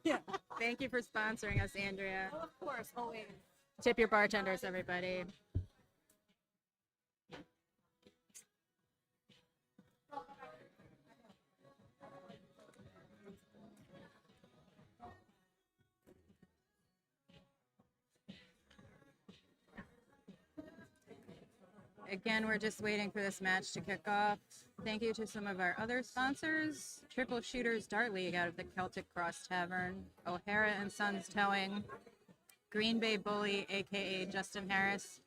Yeah. Thank you for sponsoring us, Andrea. Of course, always. Tip your bartenders, everybody. Again, we're just waiting for this match to kick off. Thank you to some of our other sponsors. Triple Shooters Dart League out of the Celtic Cross Tavern. O'Hara and Sons Towing. Green Bay Bully, aka Justin Harris.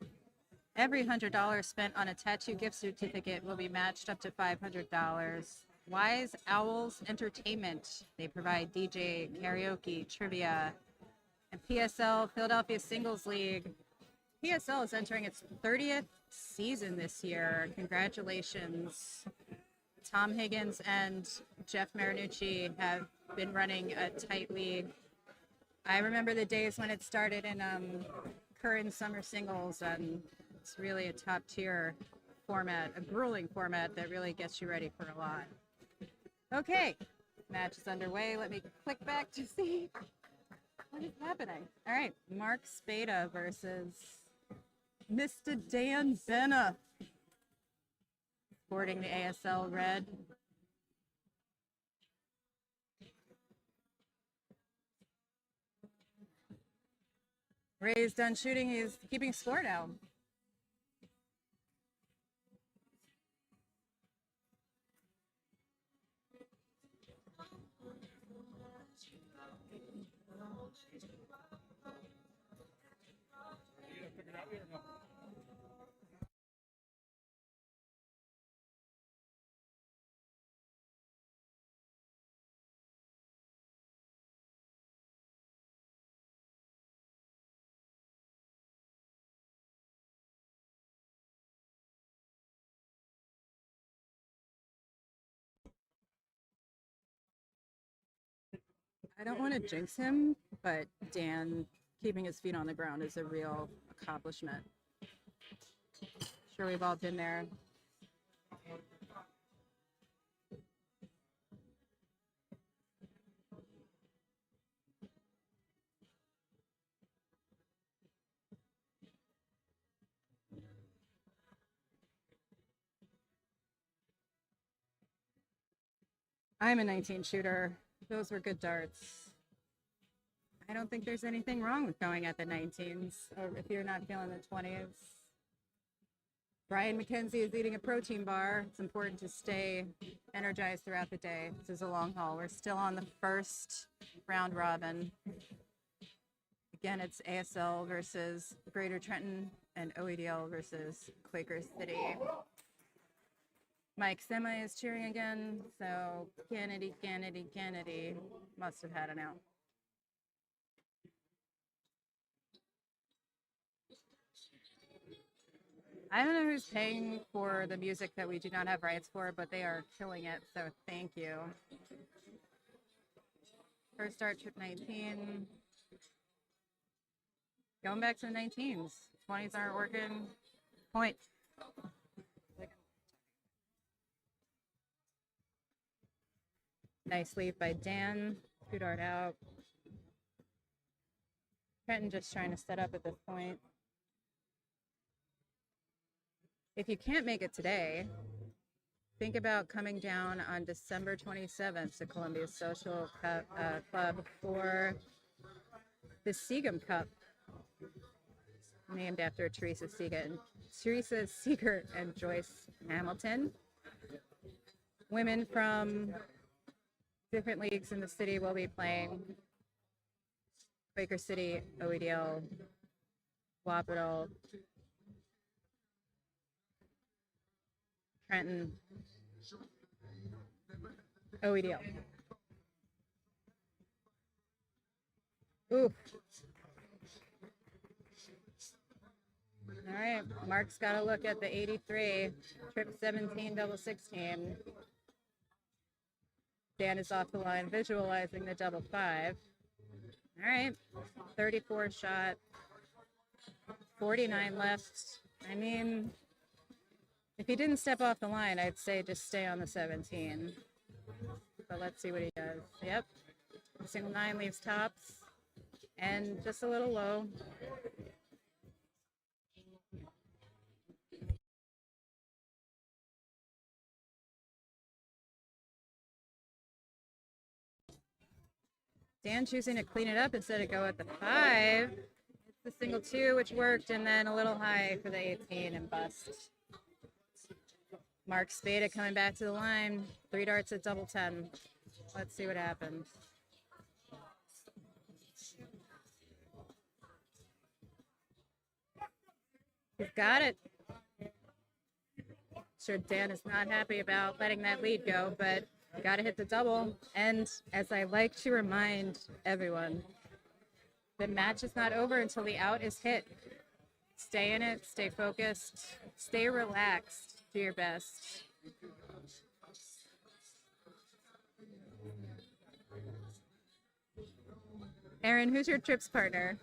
Every $100 spent on a tattoo gift certificate will be matched up to $500. Wise Owls Entertainment. They provide DJ, karaoke, trivia. And PSL, Philadelphia Singles League. PSL is entering its 30th season this year. Congratulations. Tom Higgins and Jeff Marinucci have been running a tight league. I remember the days when it started in current summer singles, and it's really a top tier format, a grueling format that really gets you ready for a lot. Okay, match is underway. Let me click back to see what is happening. All right, Mark Spada versus Mr. Dan Benner, sporting the ASL red. Ray's done shooting. He's keeping score now. I don't want to jinx him, but Dan keeping his feet on the ground is a real accomplishment. Sure, we've all been there. I'm a 19 shooter. Those were good darts. I don't think there's anything wrong with going at the 19s, or if you're not feeling the 20s. Brian McKenzie is eating a protein bar. It's important to stay energized throughout the day. This is a long haul. We're still on the first round robin. Again, it's ASL versus Greater Trenton and OEDL versus Quaker City. Mike Semi is cheering again, so Kennedy must have had an out. I don't know who's paying for the music that we do not have rights for, but they are killing it, so thank you. First start, trip 19. Going back to the 19s. 20s aren't working. Point. Nice lead by Dan. Two dart out. Trenton just trying to set up at this point. If you can't make it today, think about coming down on December 27th to Columbia Social Club for the Seagam Cup, named after Teresa Seeger and Joyce Hamilton. Women from different leagues in the city will be playing. Quaker City, OEDL, Wapato, Trenton, OEDL. Ooh. All right, Mark's got to look at the 83, trip 17, double 16. Dan is off the line, visualizing the double 5. All right, 34 shot, 49 left. I mean, if he didn't step off the line, I'd say just stay on the 17. But let's see what he does. Yep, single 9 leaves tops, and just a little low. Dan choosing to clean it up instead of go at the 5. It's the single 2, which worked, and then a little high for the 18 and bust. Mark Spada coming back to the line. 3 darts at double 10. Let's see what happens. He's got it. Sure, Dan is not happy about letting that lead go, but got to hit the double. And as I like to remind everyone, the match is not over until the out is hit. Stay in it, stay focused, stay relaxed, do your best. Aaron, who's your trips partner?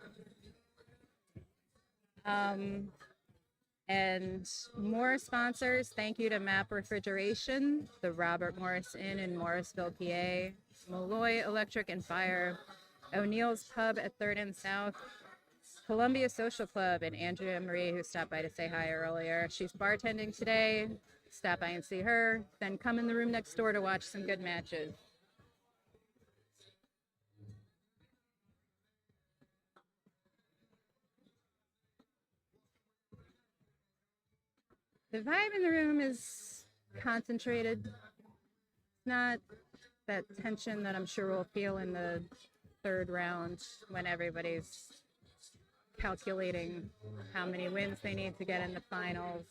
And more sponsors. Thank you to Map Refrigeration, the Robert Morris Inn in Morrisville, PA, Malloy Electric and Fire, O'Neill's Pub at 3rd and South, Columbia Social Club, and Andrea Marie, who stopped by to say hi earlier. She's bartending today. Stop by and see her. Then come in the room next door to watch some good matches. The vibe in the room is concentrated. It's not that tension that I'm sure we'll feel in the 3rd round when everybody's calculating how many wins they need to get in the finals.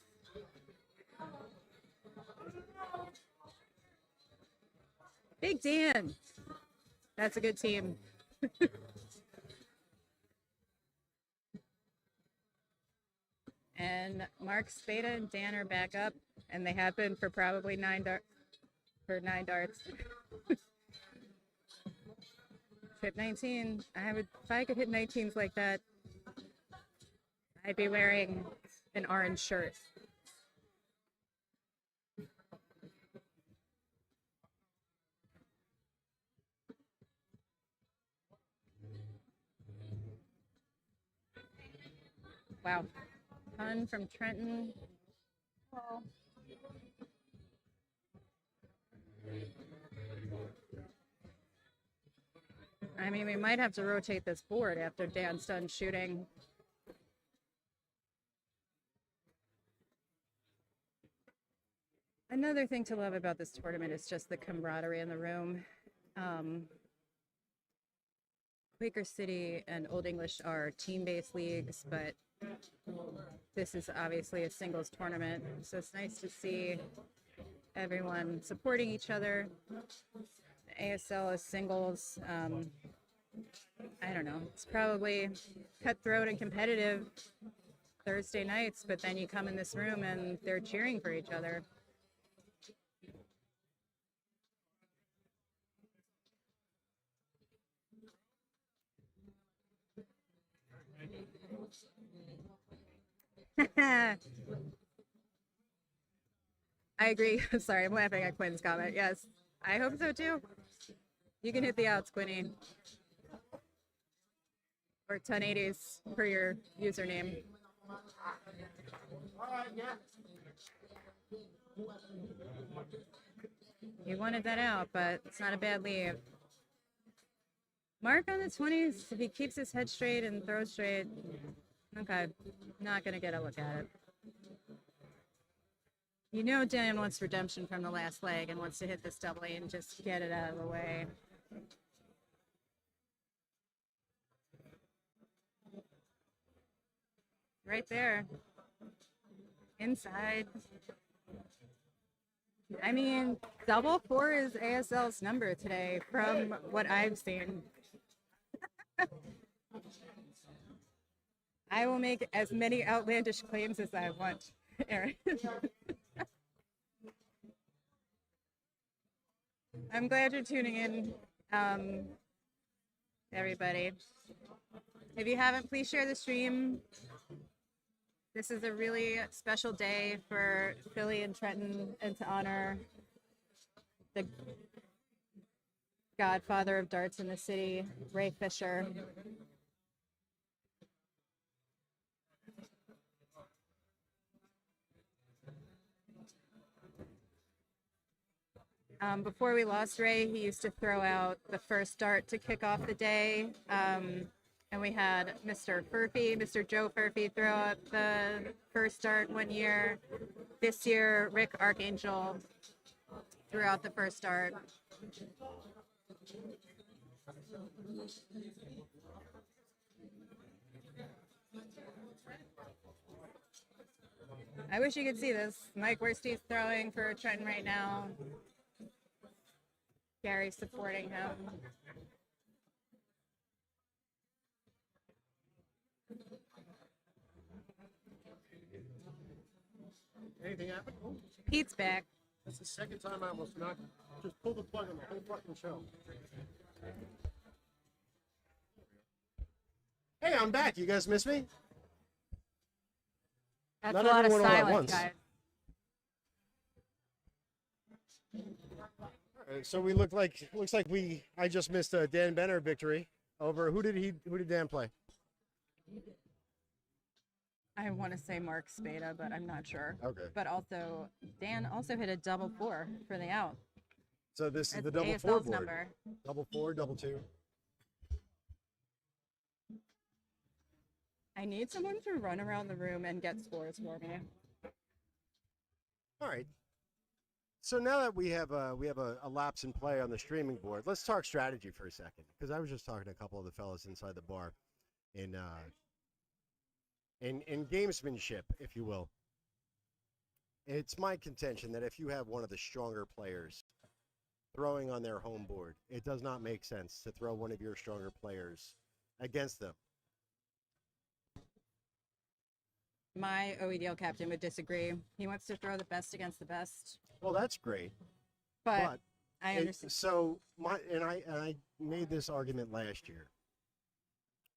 Big Dan. That's a good team. And Mark Spada and Dan are back up, and they have been for probably 9 darts. Trip 19. If I could hit 19s like that, I'd be wearing an orange shirt. Wow. Ton from Trenton. Oh. I mean, we might have to rotate this board after Dan's done shooting. Another thing to love about this tournament is just the camaraderie in the room. Quaker City and Old English are team-based leagues, but this is obviously a singles tournament, so it's nice to see everyone supporting each other. The ASL is singles. I don't know. It's probably cutthroat and competitive, Thursday nights, but then you come in this room and they're cheering for each other. I agree. Sorry, I'm laughing at Quinn's comment. Yes, I hope so too. You can hit the outs, Quinny. Or 1080s for your username. You wanted that out, but it's not a bad leave. Mark on the 20s, if he keeps his head straight and throws straight, okay, not going to get a look at it. You know Dan wants redemption from the last leg and wants to hit this doubly and just get it out of the way. Right there. Inside. I mean, double four is ASL's number today from what I've seen. I will make as many outlandish claims as I want, Aaron. I'm glad you're tuning in, everybody. If you haven't, please share the stream. This is a really special day for Philly and Trenton, and to honor the godfather of darts in the city, Ray Fischer. Before we lost Ray, he used to throw out the first dart to kick off the day. And we had Mr. Furphy, Mr. Joe Furphy, throw out the first dart one year. This year, Rick Archangel threw out the first dart. I wish you could see this. Mike Worsty's throwing for Trenton right now. Gary's supporting him. Anything happen? Oh, Pete's back. that's the second time I almost knocked. Just pull the plug on the whole fucking show. Hey, I'm back. You guys miss me? That's Not a lot of everyone all at silence, once. guys. All right, so we looks like I just missed a Dan Benner victory over who did Dan play? I want to say Mark Spada, but I'm not sure. Okay. But also, Dan also hit a double four for the out. So this is That's the double ASL's four board. number. Double four, double two. I need someone to run around the room and get scores for me. All right. So now that we have a lapse in play on the streaming board, let's talk strategy for a second. Because I was just talking to a couple of the fellas inside the bar in gamesmanship, if you will. It's my contention that if you have one of the stronger players throwing on their home board, it does not make sense to throw one of your stronger players against them. My OEDL captain would disagree. He wants to throw the best against the best. Well, that's great. But I It- understand. So I made this argument last year.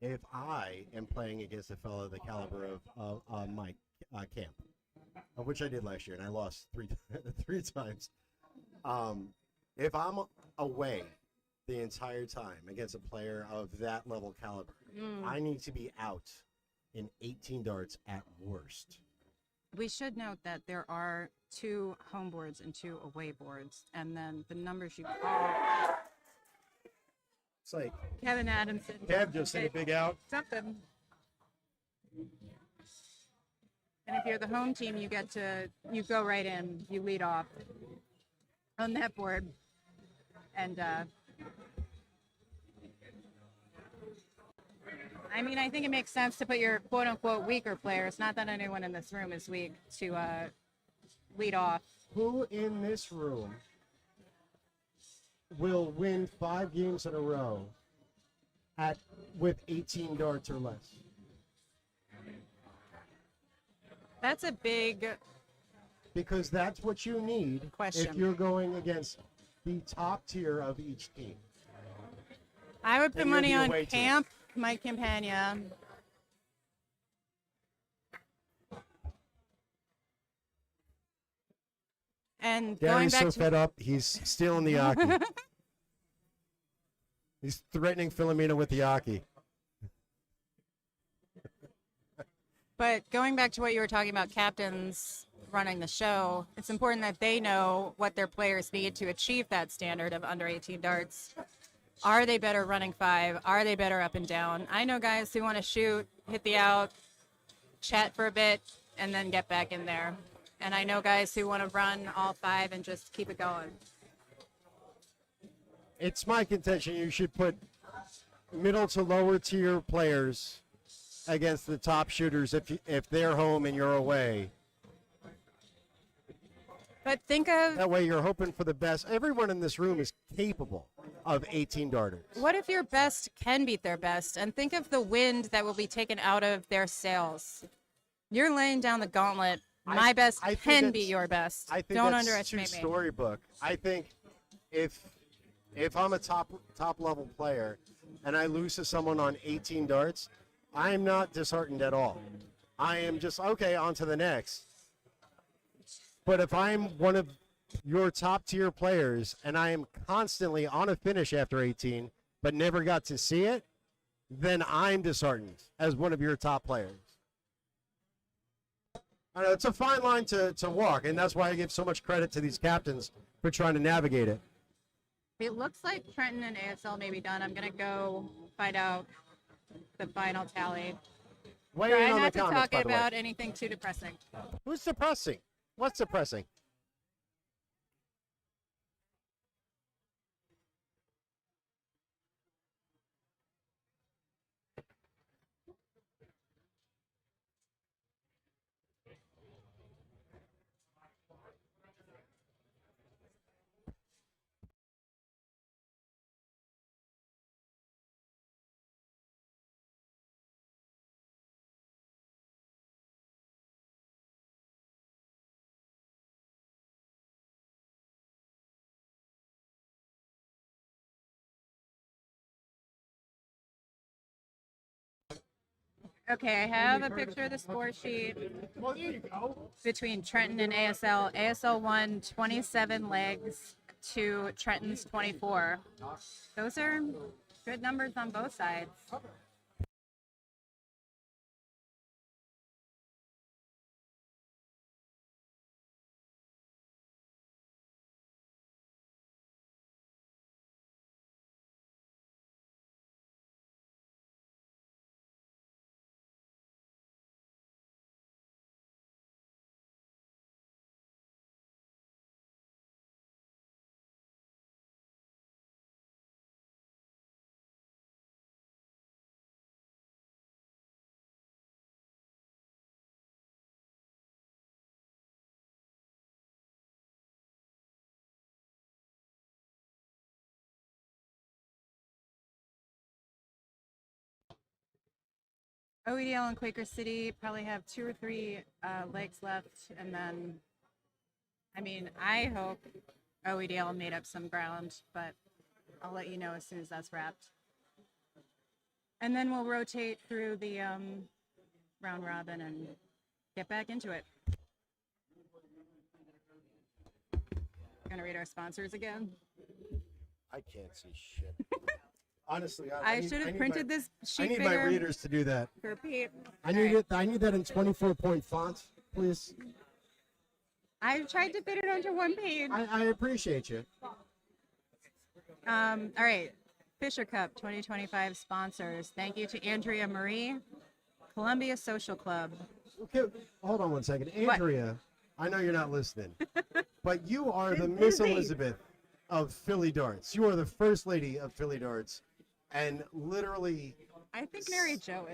If I am playing against a fellow the caliber of my camp, which I did last year, and I lost three times. If I'm away the entire time against a player of that level caliber, I need to be out in 18 darts at worst. We should note that there are 2 home boards and 2 away boards, and then the numbers you call. It's like Kevin Adamson. Kev just hit a big out. Something. And if you're the home team, you go right in, you lead off on that board. And I mean, I think it makes sense to put your quote unquote weaker players, not that anyone in this room is weak, to lead off. Who in this room will win 5 games in a row with 18 darts or less? That's a big because that's what you need Question. if you're going against the top tier of each team. I would put And you're money the on away team. Camp, Mike Campagna. And going Gary's back so to fed up, he's stealing the Aki. He's threatening Filomena with the Aki. But going back to what you were talking about, captains running the show, it's important that they know what their players need to achieve that standard of under 18 darts. Are they better running 5? Are they better up and down? I know guys who want to shoot, hit the out, chat for a bit, and then get back in there. And I know guys who want to run all 5 and just keep it going. It's my contention you should put middle to lower tier players against the top shooters if they're home and you're away. But think of That way you're hoping for the best. Everyone in this room is capable of 18 darters. what if your best can beat their best? And think of the wind that will be taken out of their sails. You're laying down the gauntlet. My best I think can that's- be your best. I think Don't that's underestimate too me. storybook. I think if I'm a top level player and I lose to someone on 18 darts, I'm not disheartened at all. I am just okay, on to the next. But if I'm one of your top tier players and I am constantly on a finish after 18 but never got to see it, then I'm disheartened as one of your top players. I know it's a fine line to walk, and that's why I give so much credit to these captains for trying to navigate it. It looks like Trenton and ASL may be done. I'm going to go find out the final tally. Weigh Try in on not the to comments, talk by the way. about anything too depressing. Who's depressing? What's depressing? Okay, I have a picture of the score sheet Well, there you go. between Trenton and ASL. ASL won 27 legs to Trenton's 24. Those are good numbers on both sides. OEDL and Quaker City probably have 2 or 3 legs left, and then, I mean, I hope OEDL made up some ground, but I'll let you know as soon as that's wrapped. And then we'll rotate through the round robin and get back into it. Gonna read our sponsors again. I can't see shit. Honestly, I should have printed this I sheet need bigger my readers to do that. for Pete. I need it. I need that in 24-point font, please. I tried to fit it onto one page. I appreciate you. All right, Fisher Cup 2025 sponsors. Thank you to Andrea Marie, Columbia Social Club. Okay, hold on one second, What? Andrea. I know you're not listening, but you are the Miss Elizabeth of Philly Darts. You are the First Lady of Philly Darts, and literally I think Mary Jo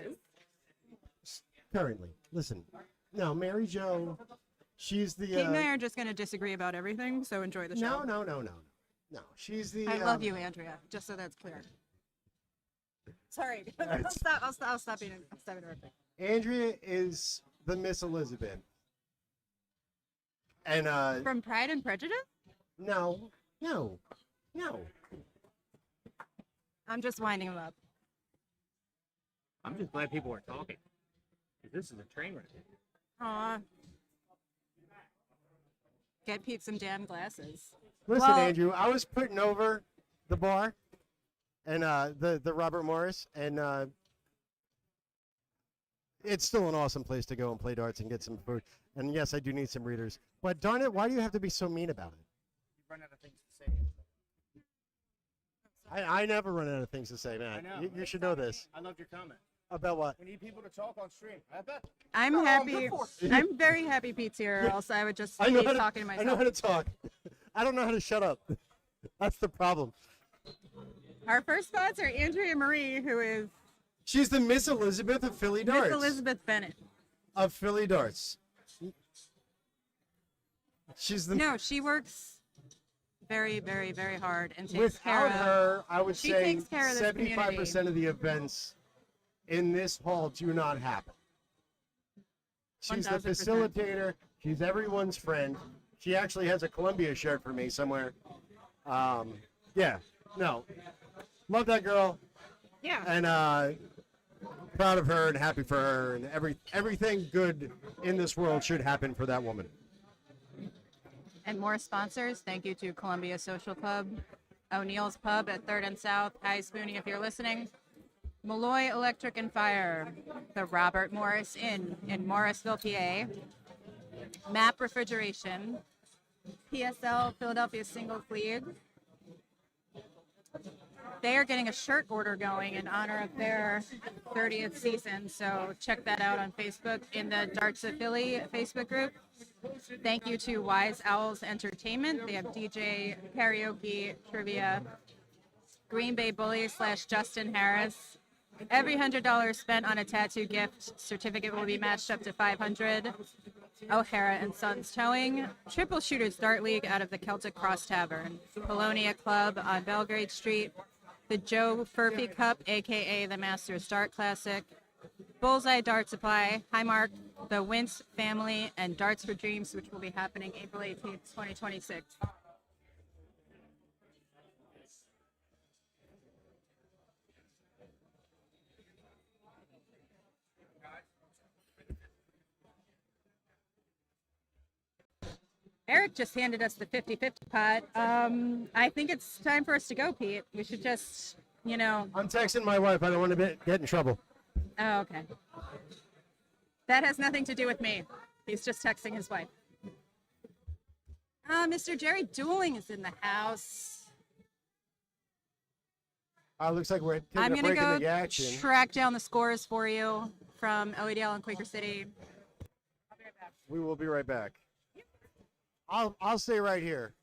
is. currently, listen. No, Mary Jo, she's the. Kate and I are just going to disagree about everything, so enjoy the show. No. She's the. I love you, Andrea, just so that's clear. Sorry. I'll stop interrupting. Andrea is the Miss Elizabeth. And From Pride and Prejudice? no, no, no. I'm just winding him up. I'm just glad people are talking. 'Cause this is a train wreck. Aw. Get Pete some damn glasses. Listen, Well- Andrew, I was putting over the bar and the Robert Morris, and it's still an awesome place to go and play darts and get some food. And yes, I do need some readers. But darn it, why do you have to be so mean about it? You run out of things to say. I never run out of things to say, I man. know. You should know this. I loved your comment. About what? We need people to talk on stream. I bet. I'm happy. I'm very happy Pete's here, or else I would just I know be how to, talking to I know myself. how to talk. I don't know how to shut up. That's the problem. Our first sponsor, Andrea Marie, who is She's the Miss Elizabeth of Philly Darts. Miss Elizabeth Bennett. Of Philly Darts. She's the. No, she works very, very, very hard and takes care Without of. her, I would She say takes care of this 75% of the events in this hall do not happen. She's the 1000%. facilitator. She's everyone's friend. She actually has a Columbia shirt for me somewhere. Yeah, no, love that girl, Yeah. and proud of her and happy for her, and everything good in this world should happen for that woman. And more sponsors. Thank you to Columbia Social Club, O'Neill's Pub at 3rd and South. Hi, Spoonie, if you're listening. Malloy Electric and Fire, the Robert Morris Inn in Morrisville, PA. MAP Refrigeration, PSL Philadelphia Singles League. They are getting a shirt order going in honor of their 30th season, so check that out on Facebook in the Darts of Philly Facebook group. Thank you to Wise Owls Entertainment. They have DJ, karaoke, trivia. Green Bay Bully / Justin Harris. Every $100 spent on a tattoo gift certificate will be matched up to $500. O'Hara and Sons Towing. Triple Shooters Dart League out of the Celtic Cross Tavern. Polonia Club on Belgrade Street. The Joe Furphy Cup, aka the Masters Dart Classic. Bullseye Dart Supply, Highmark, the Wintz Family, and Darts for Dreams, which will be happening April 18th, 2026. Eric just handed us the 50-50 pot. I think it's time for us to go, Pete. We should just, I'm texting my wife. I don't want to get in trouble. Oh, okay. That has nothing to do with me. He's just texting his wife. Mr. Jerry Dueling is in the house. Looks like we're taking I'm a going to break in go the action. track down the scores for you from OEDL and Quaker City. We will be right back. I'll stay right here.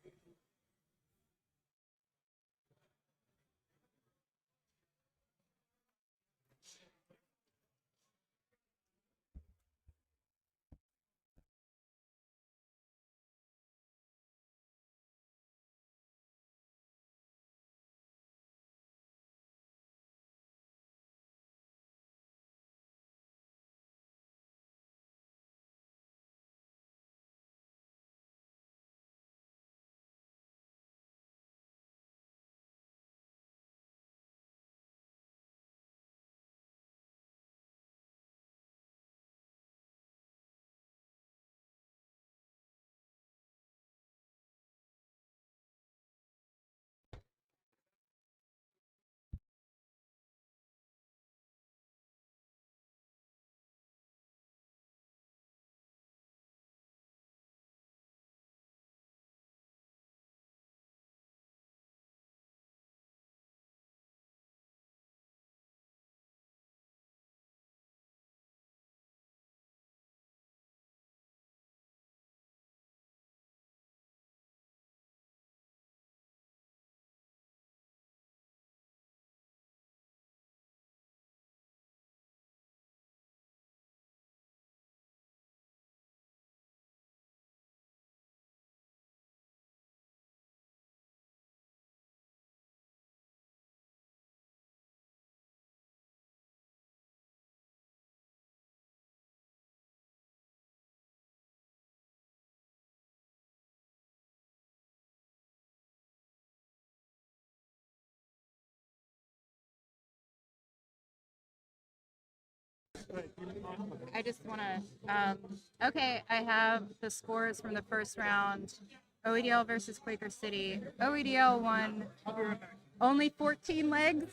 I just want to. Okay, I have the scores from the first round. OEDL versus Quaker City. OEDL won only 14 legs,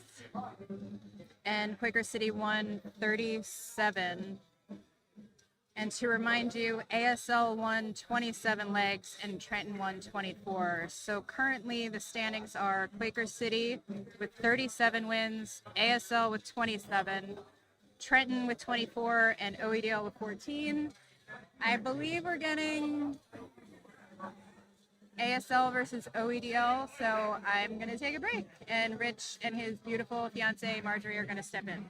and Quaker City won 37. And to remind you, ASL won 27 legs and Trenton won 24. So currently the standings are Quaker City with 37 wins, ASL with 27, Trenton with 24, and OEDL with 14. I believe we're getting ASL versus OEDL, so I'm going to take a break. And Rich and his beautiful fiance Marjorie are going to step in.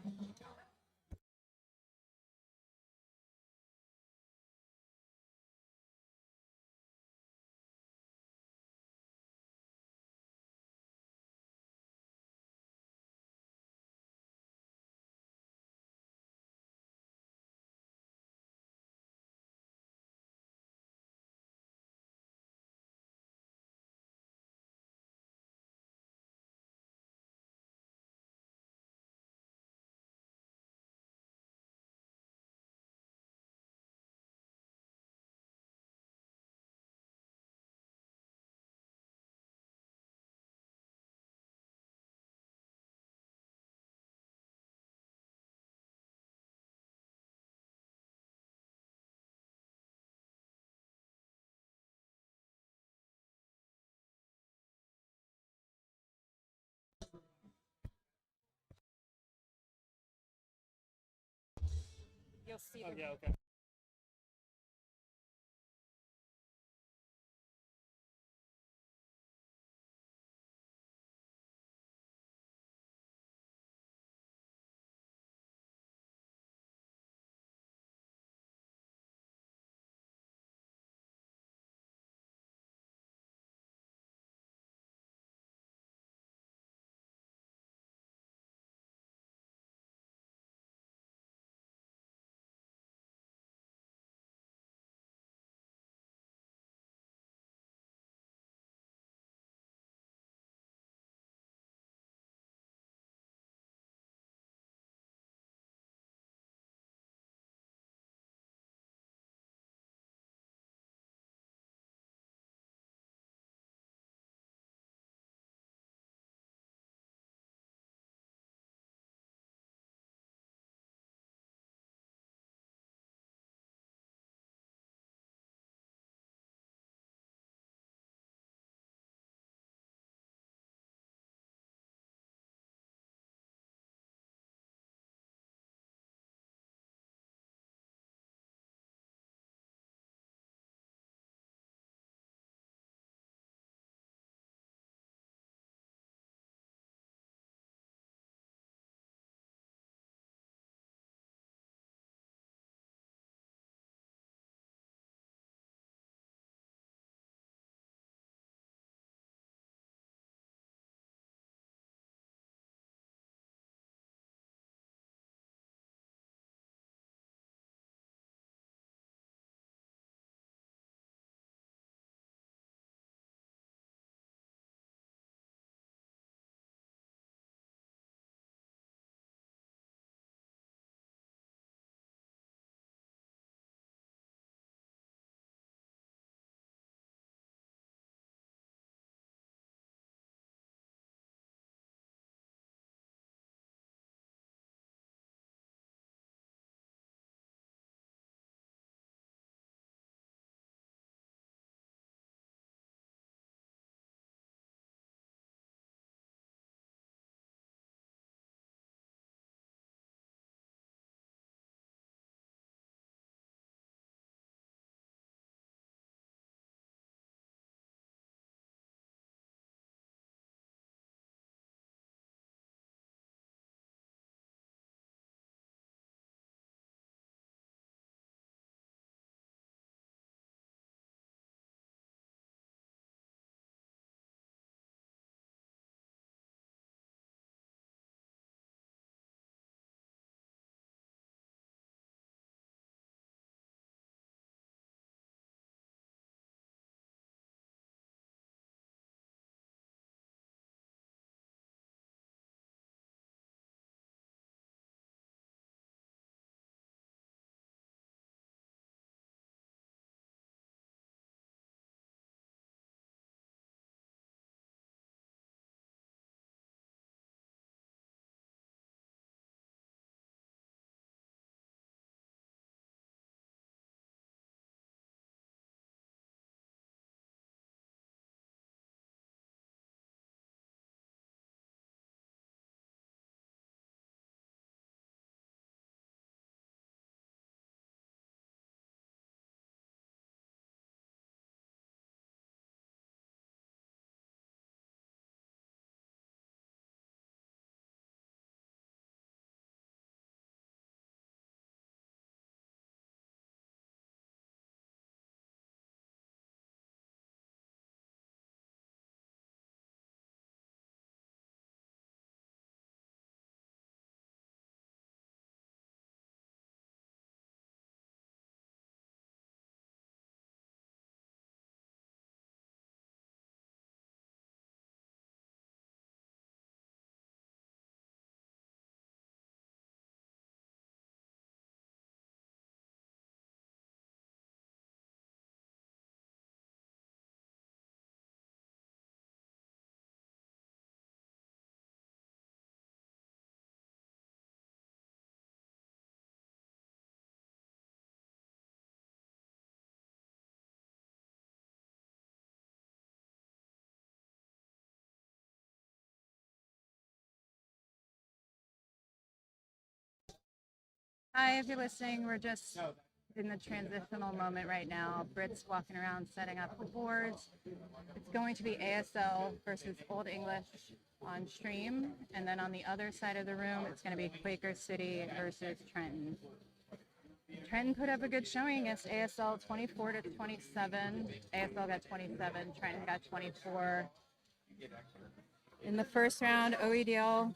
You'll see. Oh, yeah, okay. Hi, if you're listening, we're just in the transitional moment right now. Britt's walking around setting up the boards. It's going to be ASL versus Old English on stream. And then on the other side of the room, it's going to be Quaker City versus Trenton. Trenton put up a good showing against ASL 24-27. ASL got 27, Trenton got 24. In the first round, OEDL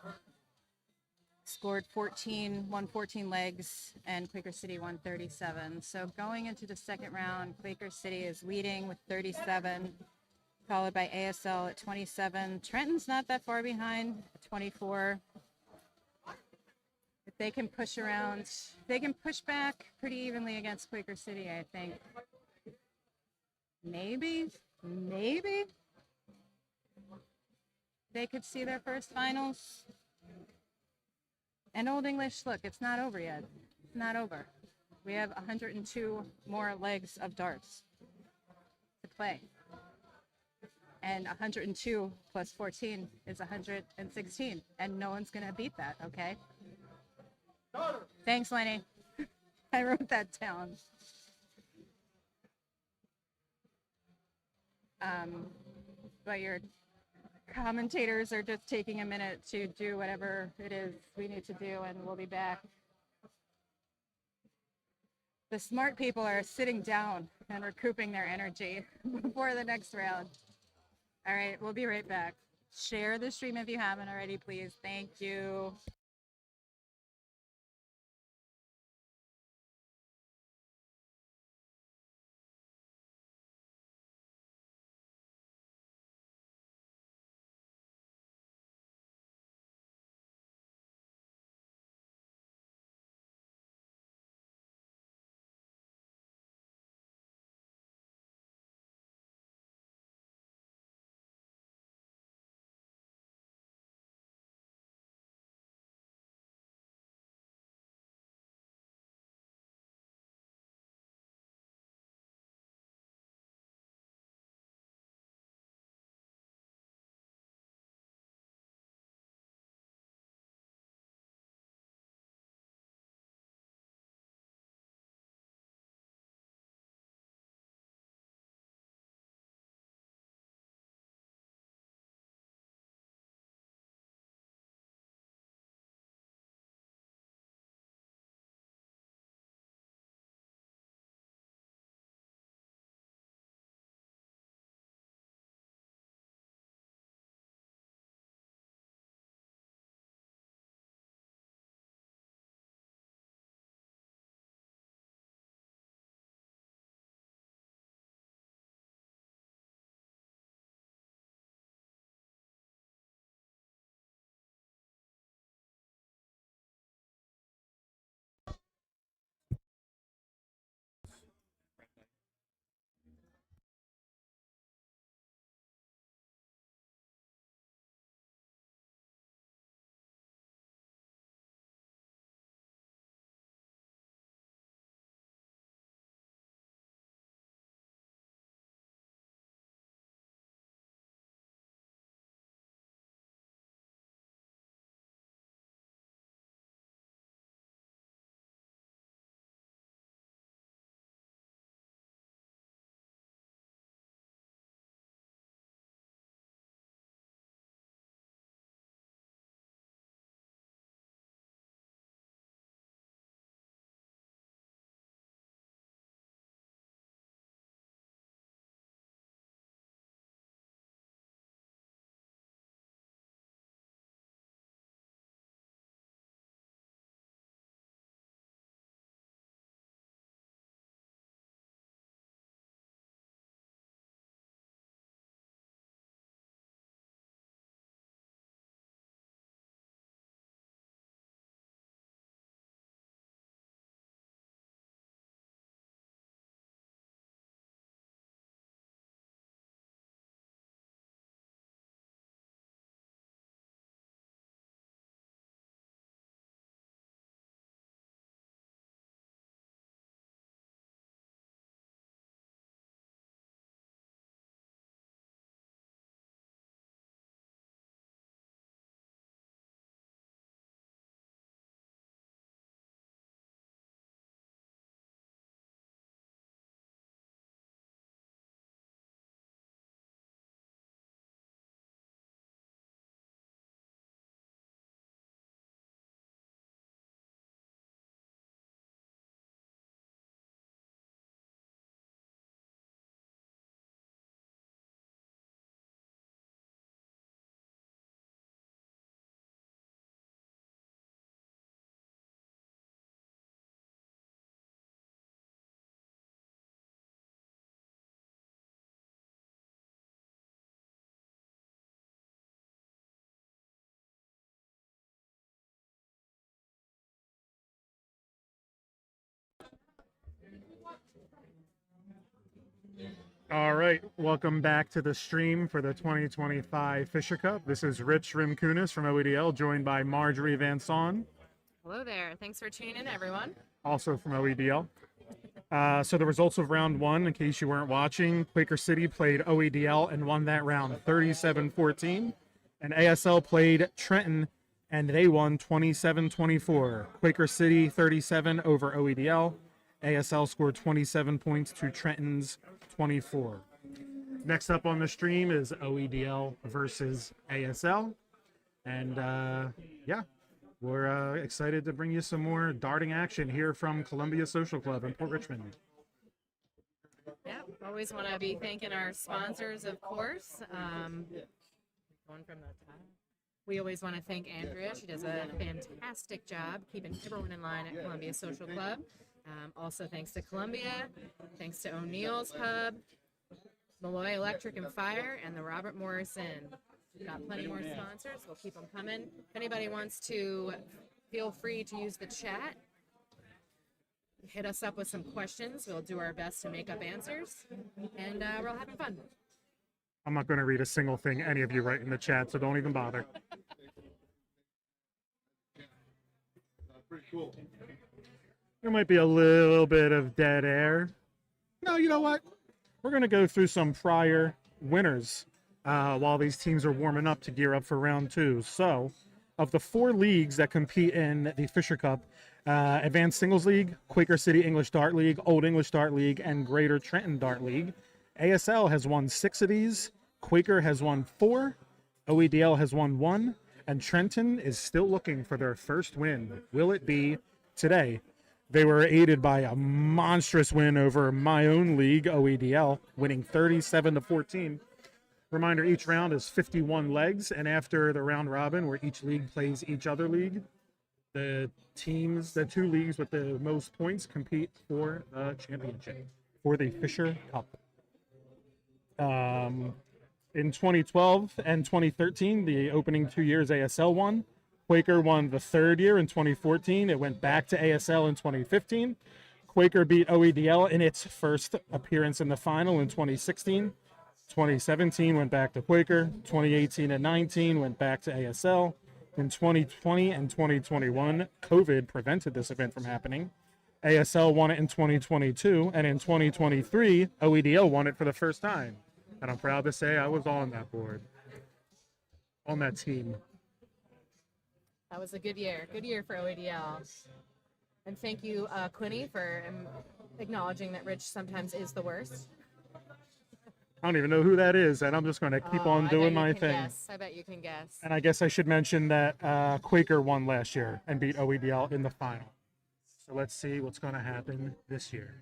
scored won 14 legs, and Quaker City won 37. So going into the second round, Quaker City is leading with 37, followed by ASL at 27. Trenton's not that far behind, 24. If they can push around, they can push back pretty evenly against Quaker City, I think. Maybe they could see their first finals. And Old English, look, it's not over yet. It's not over. We have 102 more legs of darts to play. And 102 plus 14 is 116. And no one's going to beat that, okay? Thanks, Lenny. I wrote that down. But your commentators are just taking a minute to do whatever it is we need to do, and we'll be back. The smart people are sitting down and recouping their energy before the next round. All right, we'll be right back. Share the stream if you haven't already, please. Thank you. All right, welcome back to the stream for the 2025 Fisher Cup. This is Rich Rimkunis from OEDL, joined by Marjorie Van Son, Hello there. Thanks for tuning in, everyone. also from OEDL. So the results of round one, in case you weren't watching, Quaker City played OEDL and won that round 37-14. And ASL played Trenton and they won 27-24. Quaker City 37 over OEDL. ASL scored 27 points to Trenton's 24. Next up on the stream is OEDL versus ASL. And yeah, we're excited to bring you some more darting action here from Columbia Social Club in Port Richmond. Yep, always want to be thanking our sponsors, of course. Going from the top. We always want to thank Andrea. She does a fantastic job keeping everyone in line at Columbia Social Club. Also, thanks to Columbia, thanks to O'Neill's Pub, Malloy Electric and Fire, and the Robert Morris Inn. Got plenty more sponsors. We'll keep them coming. If anybody wants to, feel free to use the chat. Hit us up with some questions. We'll do our best to make up answers. And we're all having fun. I'm not going to read a single thing any of you write in the chat, so don't even bother. Pretty cool. There might be a little bit of dead air. No, you know what? We're going to go through some prior winners while these teams are warming up to gear up for round two. So, of the 4 leagues that compete in the Fisher Cup, Advanced Singles League, Quaker City English Dart League, Old English Dart League, and Greater Trenton Dart League, ASL has won 6 of these, Quaker has won 4, OEDL has won 1, and Trenton is still looking for their first win. Will it be today? They were aided by a monstrous win over my own league, OEDL, winning 37-14. Reminder, each round is 51 legs, and after the round robin, where each league plays each other league, the 2 leagues with the most points compete for the championship, for the Fisher Cup. In 2012 and 2013, the opening 2 years, ASL won. Quaker won the 3rd year in 2014. It went back to ASL in 2015. Quaker beat OEDL in its first appearance in the final in 2016. 2017 went back to Quaker. 2018 and 19 went back to ASL. In 2020 and 2021, COVID prevented this event from happening. ASL won it in 2022, and in 2023, OEDL won it for the first time. And I'm proud to say I was on that board, on that team. That was a good year for OEDL. And thank you, Quinny, for acknowledging that Rich sometimes is the worst. I don't even know who that is, and I'm just going to keep on doing my thing. Guess. I bet you can guess. And I guess I should mention that Quaker won last year and beat OEDL in the final. So let's see what's going to happen this year.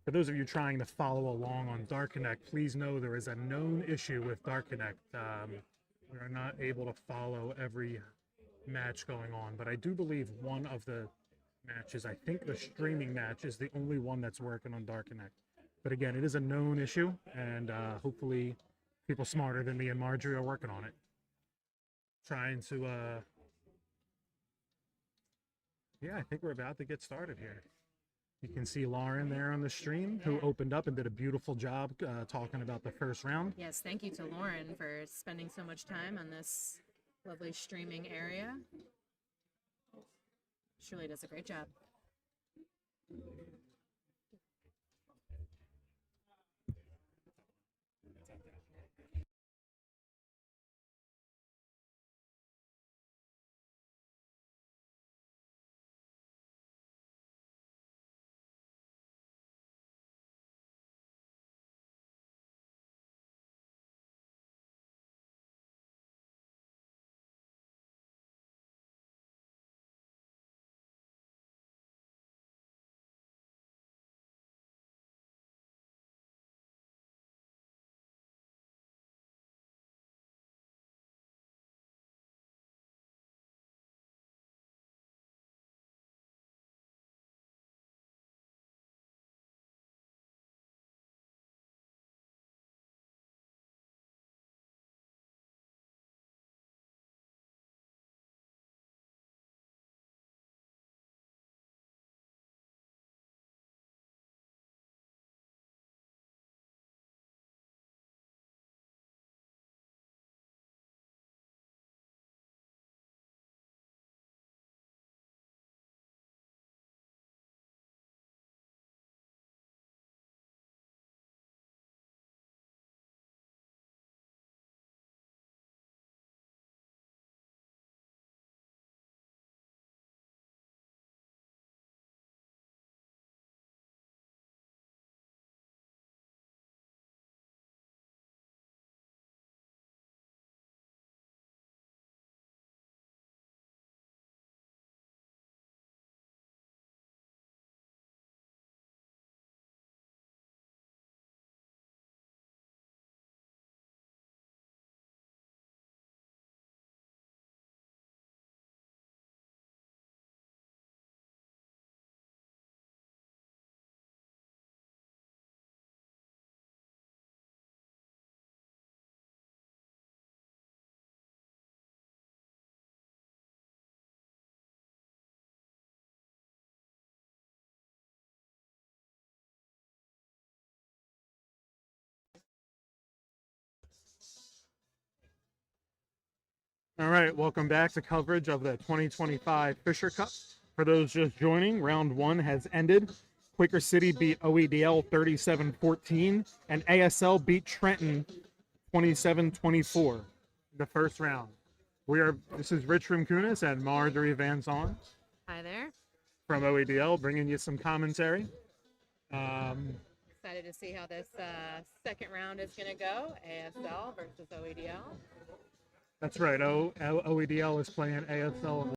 For those of you trying to follow along on Dark Connect, please know there is a known issue with Dark Connect. We are not able to follow every match going on, but I do believe one of the matches, I think the streaming match, is the only one that's working on Dark Connect. But again, it is a known issue, and hopefully people smarter than me and Marjorie are working on it. Trying to Yeah, I think we're about to get started here. You can see Lauren there on the stream, who opened up and did a beautiful job talking about the first round. Yes, thank you to Lauren for spending so much time on this lovely streaming area. She really does a great job. All right, welcome back to coverage of the 2025 Fisher Cup. For those just joining, round one has ended. Quaker City beat OEDL 37-14, and ASL beat Trenton 27-24 the first round. This is Rich Rimkunis and Marjorie Van Zon Hi there. from OEDL, bringing you some commentary. Excited to see how this second round is going to go. ASL versus OEDL. That's right. OEDL is playing ASL